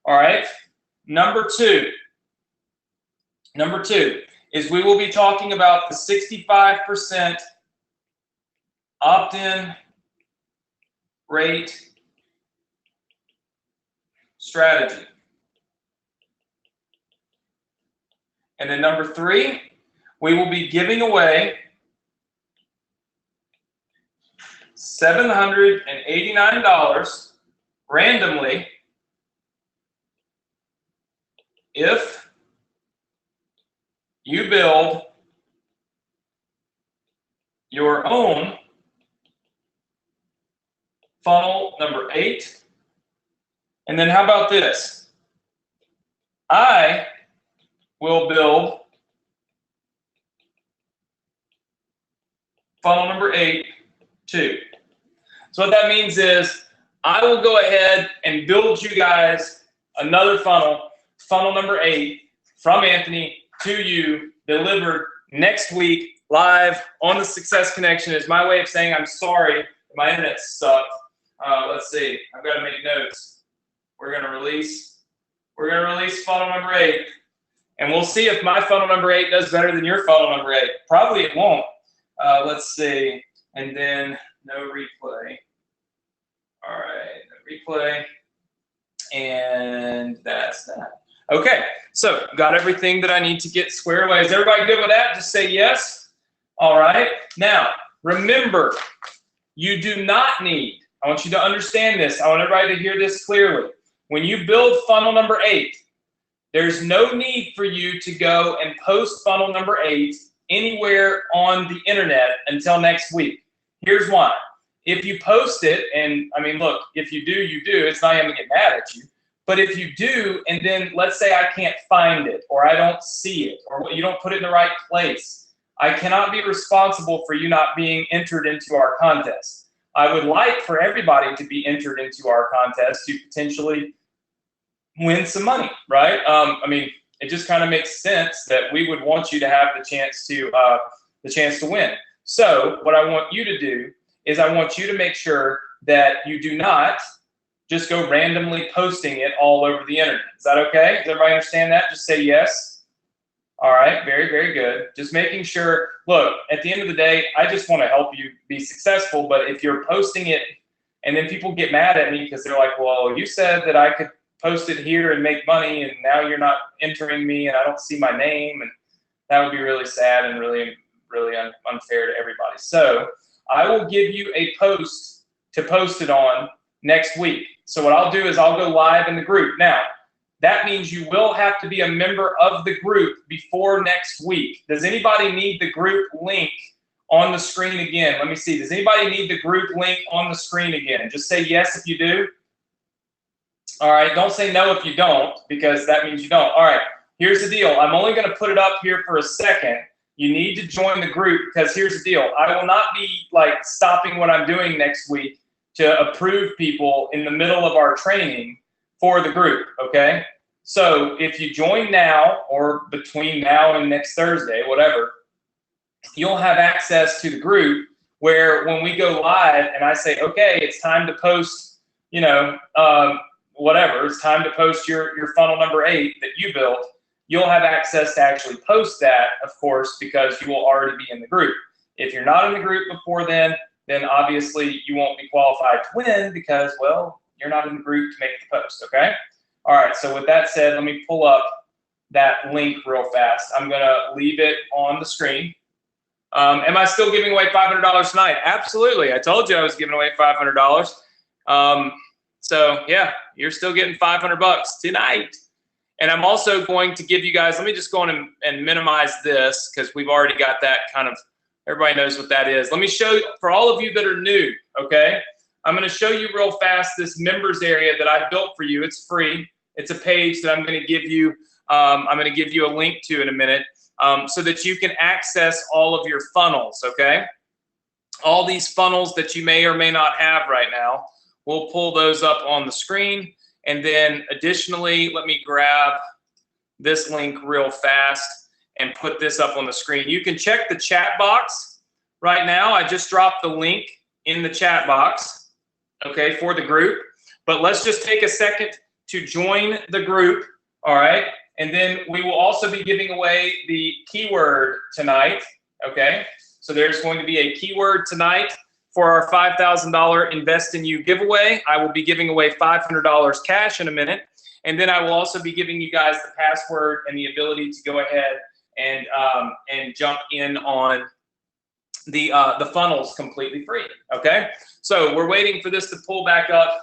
all right? Number two is we will be talking about the 65% opt-in rate strategy. And then number three, we will be giving away $789 randomly if you build your own funnel number 8. And then how about this? I will build funnel number 8 too. So what that means is I will go ahead and build you guys another funnel, funnel number 8, from Anthony to you, delivered next week live on the Success Connection. Is my way of saying I'm sorry, my internet sucked. Let's see, I've got to make notes. We're gonna release funnel number 8, and we'll see if my funnel number 8 does better than your funnel number 8. Probably it won't. Let's see, and then no replay. All right, no replay, and that's that. Okay, so got everything that I need to get squared away. Is everybody good with that? Just say yes. All right, now remember, you do not need, I want you to understand this, I want everybody to hear this clearly. When you build funnel number 8, there's no need for you to go and post funnel number 8 anywhere on the internet until next week. Here's why. If you post it, and I mean, look, if you do, you do. It's not even gonna get mad at you. But if you do, and then let's say I can't find it, or I don't see it, or you don't put it in the right place, I cannot be responsible for you not being entered into our contest. I would like for everybody to be entered into our contest to potentially win some money, right? I mean, it just kind of makes sense that we would want you to have the chance to win. So what I want you to do is I want you to make sure that you do not just go randomly posting it all over the internet. Is that okay? Does everybody understand that? Just say yes. All right, very, very good. Just making sure, look, at the end of the day, I just want to help you be successful, but if you're posting it and then people get mad at me because they're like, well, you said that I could post it here and make money, and now you're not entering me and I don't see my name, and that would be really sad and really, really unfair to everybody. So I will give you a post to post it on next week. So what I'll do is I'll go live in the group. Now, that means you will have to be a member of the group before next week. Does anybody need the group link on the screen again? Let me see. Does anybody need the group link on the screen again? Just say yes if you do. All right, don't say no if you don't, because that means you don't. All right, here's the deal. I'm only going to put it up here for a second. You need to join the group, because here's the deal. I will not be like stopping what I'm doing next week to approve people in the middle of our training for the group, okay? So if you join now or between now and next Thursday, whatever, you'll have access to the group where when we go live and I say, okay, it's time to post, you know, whatever, it's time to post your funnel number 8 that you built, you'll have access to actually post that, of course, because you will already be in the group. If you're not in the group before then obviously you won't be qualified to win because, well, you're not in the group to make the post, okay? All right, so with that said, let me pull up that link real fast. I'm gonna leave it on the screen. Am I still giving away $500 tonight? Absolutely, I told you I was giving away $500. So yeah, you're still getting $500 tonight. And I'm also going to give you guys, let me just go on and minimize this because we've already got that kind of, everybody knows what that is. Let me show you, for all of you that are new, okay? I'm gonna show you real fast this members area that I built for you. It's free. It's a page that I'm gonna give you a link to in a minute so that you can access all of your funnels, okay? All these funnels that you may or may not have right now, we'll pull those up on the screen. And then additionally, let me grab this link real fast and put this up on the screen. You can check the chat box right now. I just dropped the link in the chat box, okay, for the group. But let's just take a second to join the group, all right? And then we will also be giving away the keyword tonight, okay? So there's going to be a keyword tonight for our $5,000 Invest in You giveaway. I will be giving away $500 cash in a minute. And then I will also be giving you guys the password and the ability to go ahead and jump in on the funnels completely free. Okay, so we're waiting for this to pull back up.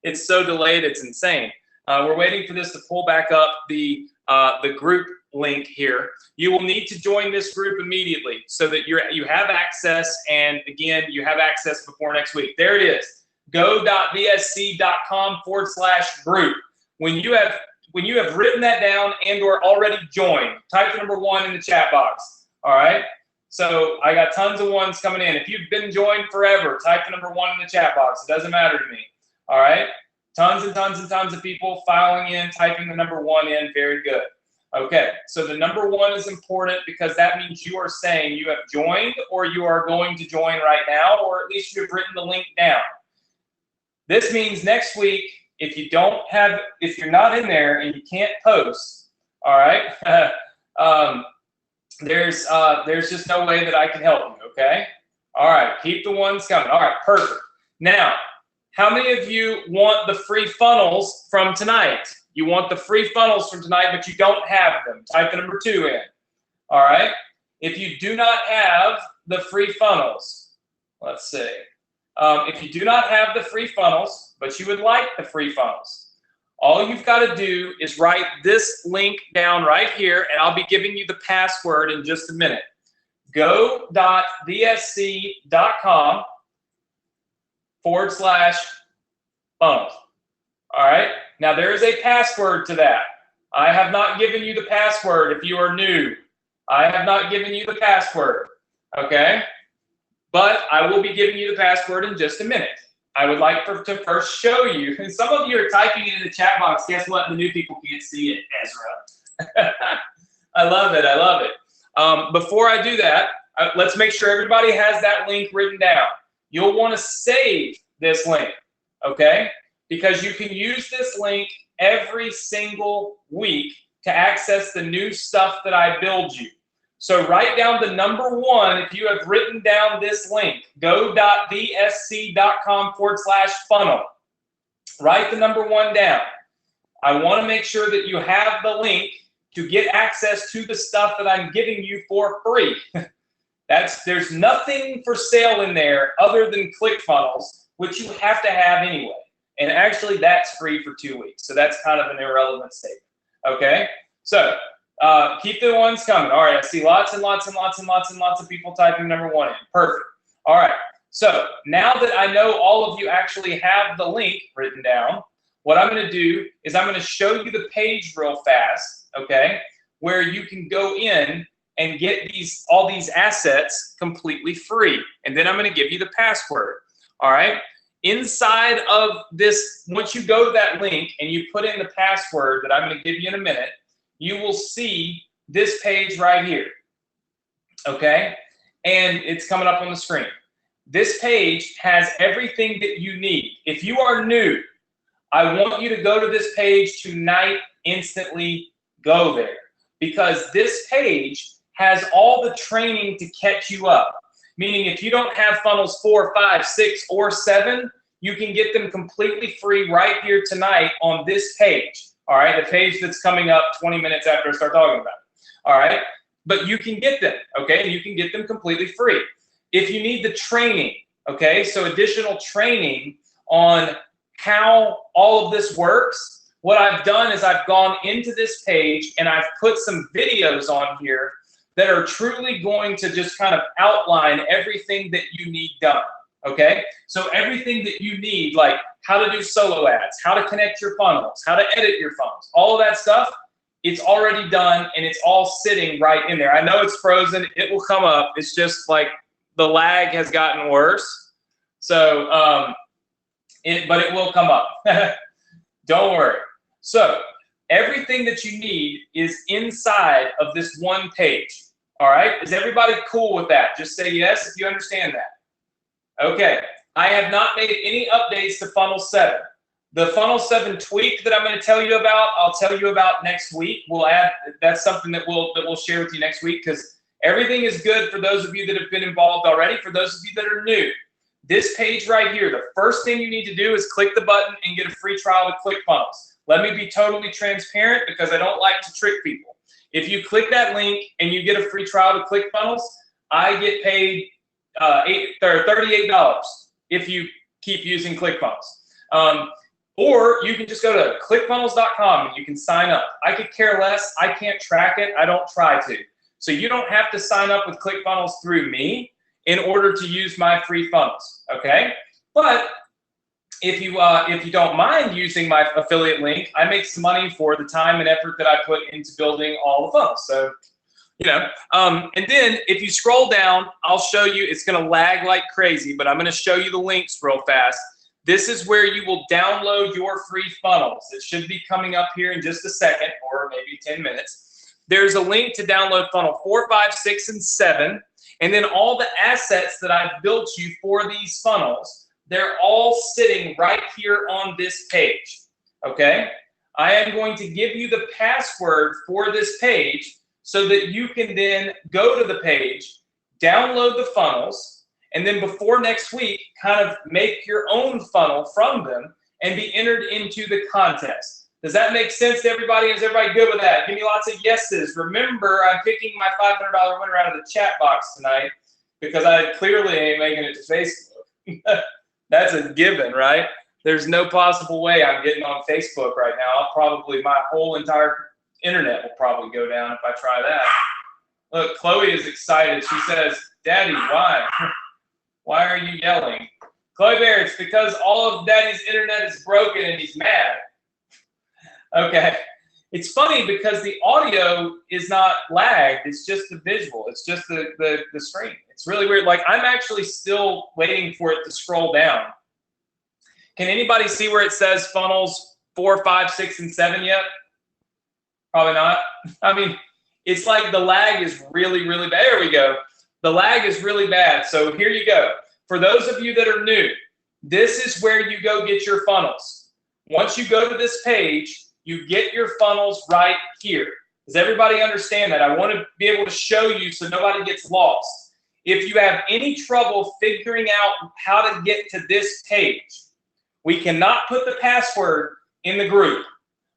It's so delayed, it's insane. We're waiting for this to pull back up the group link here. You will need to join this group immediately so that you have access, and again, you have access before next week. There it is, go.vsc.com/group. When you have written that down and or already joined, type the number 1 in the chat box. All right. So I got tons of ones coming in. If you've been joined forever, type the number 1 in the chat box. It doesn't matter to me. All right. Tons and tons and tons of people filing in, typing the number 1 in. Very good. Okay. So the number 1 is important because that means you are saying you have joined or you are going to join right now, or at least you have written the link down. This means next week, if you're not in there and you can't post, all right, there's just no way that I can help you, okay? All right, keep the ones coming. All right, perfect. Now, how many of you want the free funnels from tonight? You want the free funnels from tonight, but you don't have them. Type the number 2 in. All right? If you do not have the free funnels, let's see. If you do not have the free funnels, but you would like the free funnels, all you've got to do is write this link down right here, and I'll be giving you the password in just a minute. go.vsc.com/funnels. All right. Now, there is a password to that. I have not given you the password if you are new. I have not given you the password. Okay. But I will be giving you the password in just a minute. I would like to first show you, and some of you are typing it in the chat box. Guess what? The new people can't see it, Ezra. I love it. I love it. Before I do that, let's make sure everybody has that link written down. You'll want to save this link, okay? Because you can use this link every single week to access the new stuff that I build you. So write down the number 1 if you have written down this link, go.vsc.com/funnel. Write the number 1 down. I want to make sure that you have the link to get access to the stuff that I'm giving you for free. There's nothing for sale in there other than ClickFunnels, which you have to have anyway. And actually, that's free for 2 weeks. So that's kind of an irrelevant statement. Okay? So keep the ones coming. All right, I see lots and lots and lots and lots and lots of people typing number 1 in. Perfect. All right, so now that I know all of you actually have the link written down, what I'm going to do is I'm going to show you the page real fast, okay, where you can go in and get all these assets completely free. And then I'm going to give you the password. All right, inside of this, once you go to that link and you put in the password that I'm going to give you in a minute, you will see this page right here, okay? And it's coming up on the screen. This page has everything that you need. If you are new, I want you to go to this page tonight, instantly go there, because this page has all the training to catch you up. Meaning if you don't have funnels 4, 5, 6, or 7, you can get them completely free right here tonight on this page. All right, the page that's coming up 20 minutes after I start talking about it. All right, but you can get them, okay? And you can get them completely free. If you need the training, okay, so additional training on how all of this works, what I've done is I've gone into this page and I've put some videos on here that are truly going to just kind of outline everything that you need done, okay? So everything that you need, like how to do solo ads, how to connect your funnels, how to edit your funnels, all of that stuff, it's already done and it's all sitting right in there. I know it's frozen. It will come up. It's just like the lag has gotten worse. So, but it will come up. Don't worry. So everything that you need is inside of this one page. All right. Is everybody cool with that? Just say yes if you understand that. Okay. I have not made any updates to Funnel 7. The Funnel 7 tweak that I'm going to tell you about, I'll tell you about next week. We'll add, that's something that we'll share with you next week, because everything is good for those of you that have been involved already. For those of you that are new, this page right here, the first thing you need to do is click the button and get a free trial to ClickFunnels. Let me be totally transparent because I don't like to trick people. If you click that link and you get a free trial to ClickFunnels, I get paid $38 if you keep using ClickFunnels. Or you can just go to clickfunnels.com and you can sign up. I could care less. I can't track it. I don't try to. So you don't have to sign up with ClickFunnels through me in order to use my free funnels, okay? But if you don't mind using my affiliate link, I make some money for the time and effort that I put into building all the funnels. So, and then if you scroll down, I'll show you, it's gonna lag like crazy, but I'm gonna show you the links real fast. This is where you will download your free funnels. It should be coming up here in just a second, or maybe 10 minutes. There's a link to download funnel 4, 5, 6, and 7. And then all the assets that I've built you for these funnels, they're all sitting right here on this page, okay? I am going to give you the password for this page so that you can then go to the page, download the funnels, and then before next week, kind of make your own funnel from them and be entered into the contest. Does that make sense to everybody? Is everybody good with that? Give me lots of yeses. Remember, I'm picking my $500 winner out of the chat box tonight because I clearly ain't making it to Facebook. That's a given, right? There's no possible way I'm getting on Facebook right now. My whole entire internet will probably go down if I try that. Look, Chloe is excited. She says, Daddy, why? Why are you yelling? Chloe Bear, it's because all of Daddy's internet is broken and he's mad. Okay. It's funny because the audio is not lagged. It's just the visual. It's just the screen. It's really weird. Like, I'm actually still waiting for it to scroll down. Can anybody see where it says funnels 4, 5, 6, and 7 yet? Probably not. I mean, it's like the lag is really, really bad. There we go. The lag is really bad. So here you go. For those of you that are new, this is where you go get your funnels. Once you go to this page, you get your funnels right here. Does everybody understand that? I want to be able to show you so nobody gets lost. If you have any trouble figuring out how to get to this page, we cannot put the password in the group.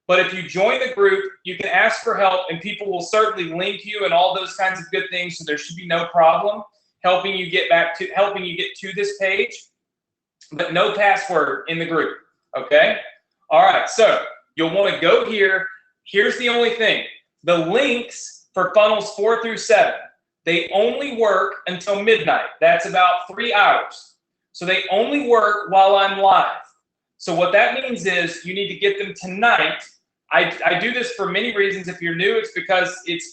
But if you join the group, you can ask for help and people will certainly link you and all those kinds of good things. So there should be no problem helping you get to this page, but no password in the group. Okay. All right. So you'll want to go here. Here's the only thing. The links for funnels 4 through 7, they only work until midnight. That's about 3 hours. So they only work while I'm live. So what that means is you need to get them tonight. I do this for many reasons. If you're new, it's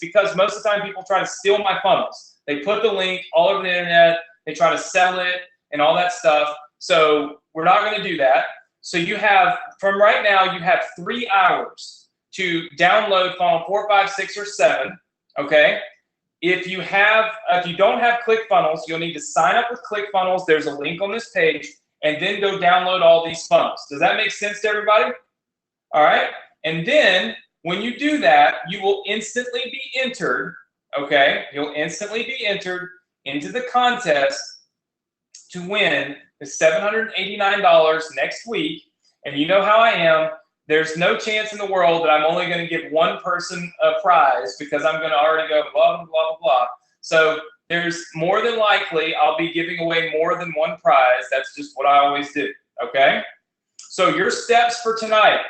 because most of the time people try to steal my funnels. They put the link all over the internet. They try to sell it and all that stuff. So we're not going to do that. So you have, from right now, you have 3 hours to download funnel 4, 5, 6, or 7. Okay. If you don't have ClickFunnels, you'll need to sign up with ClickFunnels. There's a link on this page, and then go download all these funnels. Does that make sense to everybody? All right. And then when you do that, you will instantly be entered, okay? You'll instantly be entered into the contest to win the $789 next week. And you know how I am. There's no chance in the world that I'm only going to give one person a prize because I'm going to already go blah, blah, blah, blah, blah. So there's more than likely I'll be giving away more than one prize. That's just what I always do, okay? So your steps for tonight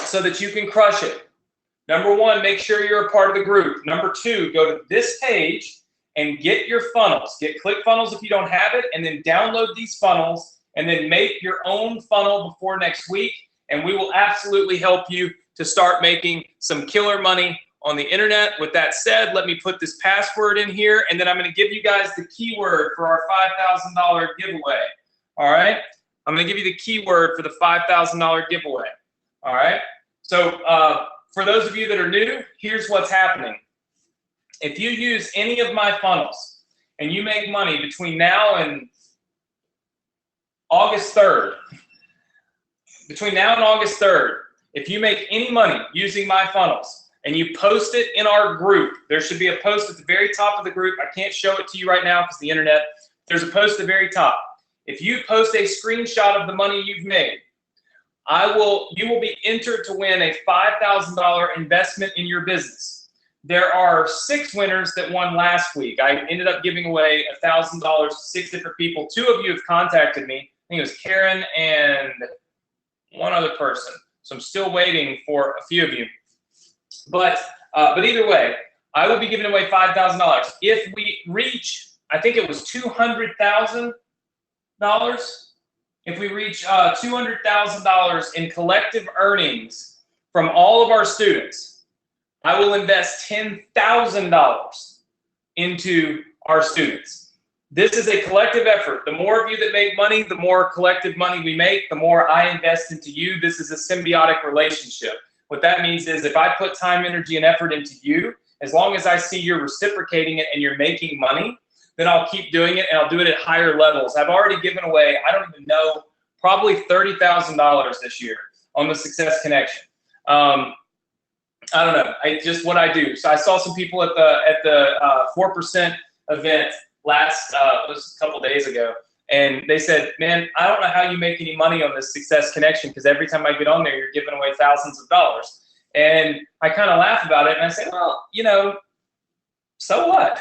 so that you can crush it. Number 1, make sure you're a part of the group. Number 2, go to this page and get your funnels. Get ClickFunnels if you don't have it, and then download these funnels, and then make your own funnel before next week, and we will absolutely help you to start making some killer money on the internet. With that said, let me put this password in here, and then I'm going to give you guys the keyword for our $5,000 giveaway. All right? I'm going to give you the keyword for the $5,000 giveaway. All right? So for those of you that are new, here's what's happening. If you use any of my funnels and you make money between now and August 3rd, if you make any money using my funnels and you post it in our group, there should be a post at the very top of the group. I can't show it to you right now because the internet. There's a post at the very top. If you post a screenshot of the money you've made, you will be entered to win a $5,000 investment in your business. there are 6 winners that won last week. I ended up giving away $1,000 to 6 different people. 2 of you have contacted me. I think it was Karen and one other person. So I'm still waiting for a few of you. But either way, I will be giving away $5,000. If we reach, I think it was $200,000. If we reach $200,000 in collective earnings from all of our students, I will invest $10,000 into our students. This is a collective effort. The more of you that make money, the more collective money we make, the more I invest into you. This is a symbiotic relationship. What that means is if I put time, energy, and effort into you, as long as I see you're reciprocating it and you're making money, then I'll keep doing it, and I'll do it at higher levels. I've already given away, I don't even know, probably $30,000 this year on the Success Connection. I don't know, just what I do. So I saw some people at the 4% event it was a couple days ago, and they said, man, I don't know how you make any money on this Success Connection, because every time I get on there, you're giving away thousands of dollars. And I kind of laugh about it, and I say, well, you know, so what?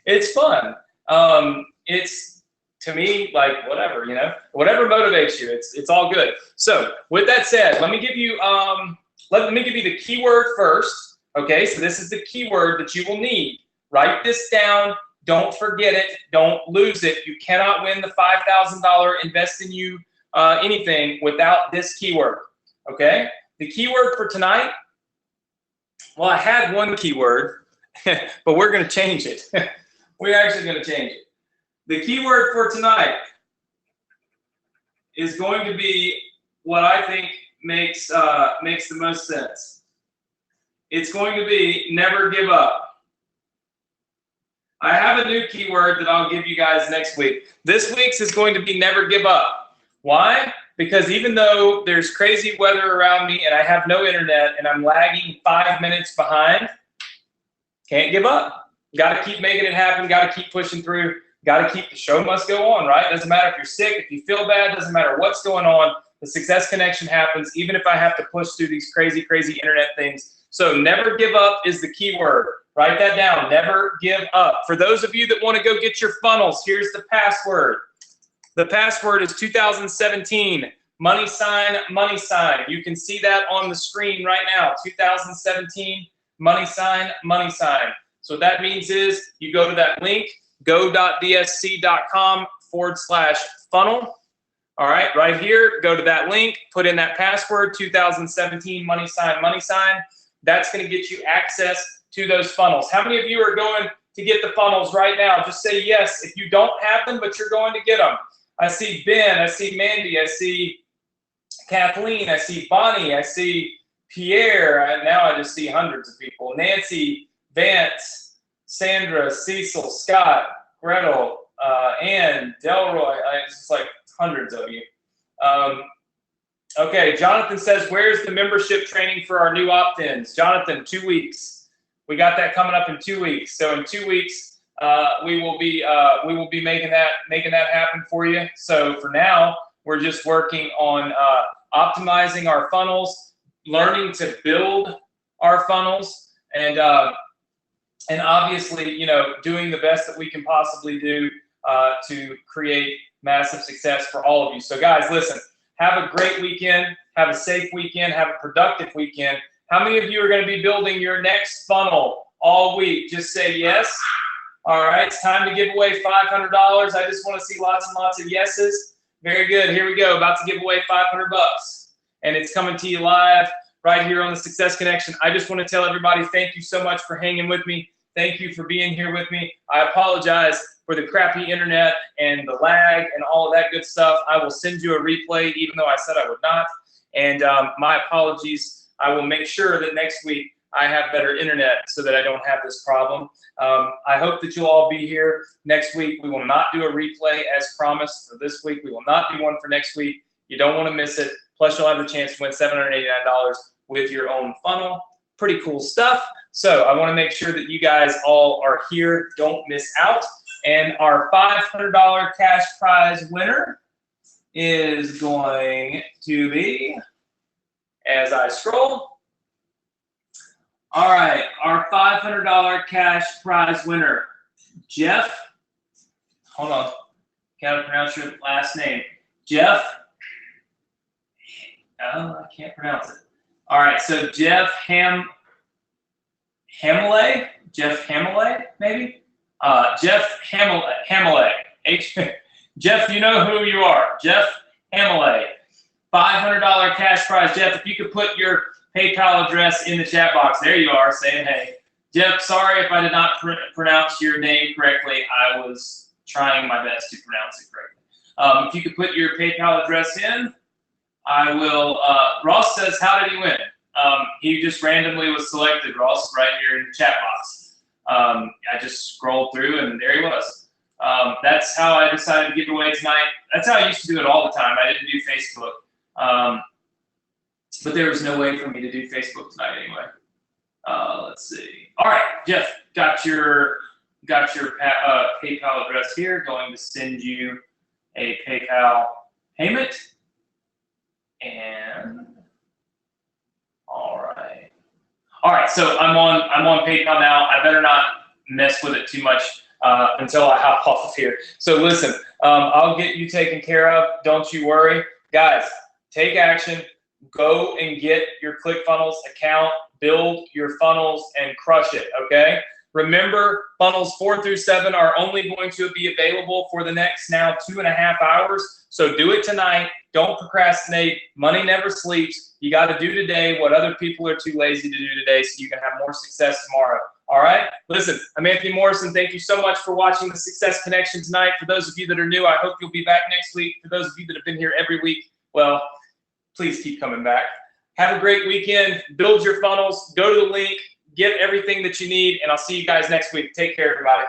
It's fun. It's, to me, like, whatever, you know, whatever motivates you, it's all good. So with that said, let me give you the keyword first. Okay, so this is the keyword that you will need. Write this down. Don't forget it. Don't lose it. You cannot win the $5,000 invest in you anything without this keyword. Okay, the keyword for tonight, well, I had one keyword, but we're going to change it. We're actually going to change it. The keyword for tonight is going to be what I think makes the most sense. It's going to be never give up. I have a new keyword that I'll give you guys next week. This week's is going to be never give up. Why? Because even though there's crazy weather around me and I have no internet and I'm lagging 5 minutes behind, can't give up. Got to keep making it happen. Got to keep pushing through. Got to keep, the show must go on, right? Doesn't matter if you're sick, if you feel bad, doesn't matter what's going on. The Success Connection happens, even if I have to push through these crazy, crazy internet things. So never give up is the key word. Write that down. Never give up. For those of you that want to go get your funnels, here's the password. The password is 2017 money sign, money sign. You can see that on the screen right now. 2017 money sign, money sign. So what that means is you go to that link, go.dsc.com/funnel. All right, right here, go to that link, put in that password, 2017 money sign, money sign. That's going to get you access to those funnels. How many of you are going to get the funnels right now? Just say yes if you don't have them, but you're going to get them. I see Ben, I see Mandy, I see Kathleen, I see Bonnie, I see Pierre. Now I just see hundreds of people. Nancy, Vance, Sandra, Cecil, Scott, Gretel, Ann, Delroy. It's just like hundreds of you. Okay, Jonathan says, where's the membership training for our new opt-ins? Jonathan, 2 weeks. We got that coming up in 2 weeks. So in 2 weeks, we will be making that happen for you. So for now, we're just working on optimizing our funnels, learning to build our funnels, and obviously, you know, doing the best that we can possibly do to create massive success for all of you. So guys, listen, have a great weekend, have a safe weekend, have a productive weekend. How many of you are going to be building your next funnel all week? Just say yes. All right, it's time to give away $500. I just want to see lots and lots of yeses. Very good. Here we go. About to give away $500, and it's coming to you live right here on the Success Connection. I just want to tell everybody thank you so much for hanging with me. Thank you for being here with me. I apologize for the crappy internet and the lag and all of that good stuff. I will send you a replay, even though I said I would not. And my apologies. I will make sure that next week I have better internet so that I don't have this problem. I hope that you'll all be here next week. We will not do a replay as promised for this week. We will not do one for next week. You don't want to miss it. Plus, you'll have the chance to win $789 with your own funnel. Pretty cool stuff. So I want to make sure that you guys all are here. Don't miss out. And our $500 cash prize winner is going to be, as I scroll, All right, our $500 cash prize winner, Jeff. Hold on, gotta pronounce your last name. Jeff. Oh, I can't pronounce it. All right, so Jeff Hamilay, Jeff Hamilay, maybe. Jeff Hamilay. Jeff, you know who you are. Jeff Hamilay. $500 cash prize. Jeff, if you could put your PayPal address in the chat box. There you are, saying hey. Jeff, sorry if I did not pronounce your name correctly. I was trying my best to pronounce it correctly. If you could put your PayPal address in, I will. Ross says, how did he win? He just randomly was selected, Ross, right here in the chat box. I just scrolled through, and there he was. That's how I decided to give away tonight. That's how I used to do it all the time. I didn't do Facebook. But there was no way for me to do Facebook tonight anyway. Let's see. All right, Jeff, got your PayPal address here. Going to send you a PayPal payment. And all right. So I'm on PayPal now. I better not mess with it too much until I hop off of here. So listen, I'll get you taken care of. Don't you worry, guys. Take action. Go and get your ClickFunnels account, build your funnels, and crush it, okay? Remember, funnels 4 through 7 are only going to be available for the next now 2.5 hours, so do it tonight. Don't procrastinate. Money never sleeps. You got to do today what other people are too lazy to do today so you can have more success tomorrow, all right? Listen, I'm Anthony Morrison. Thank you so much for watching the Success Connection tonight. For those of you that are new, I hope you'll be back next week. For those of you that have been here every week, well, please keep coming back. Have a great weekend. Build your funnels. Go to the link. Get everything that you need, and I'll see you guys next week. Take care, everybody.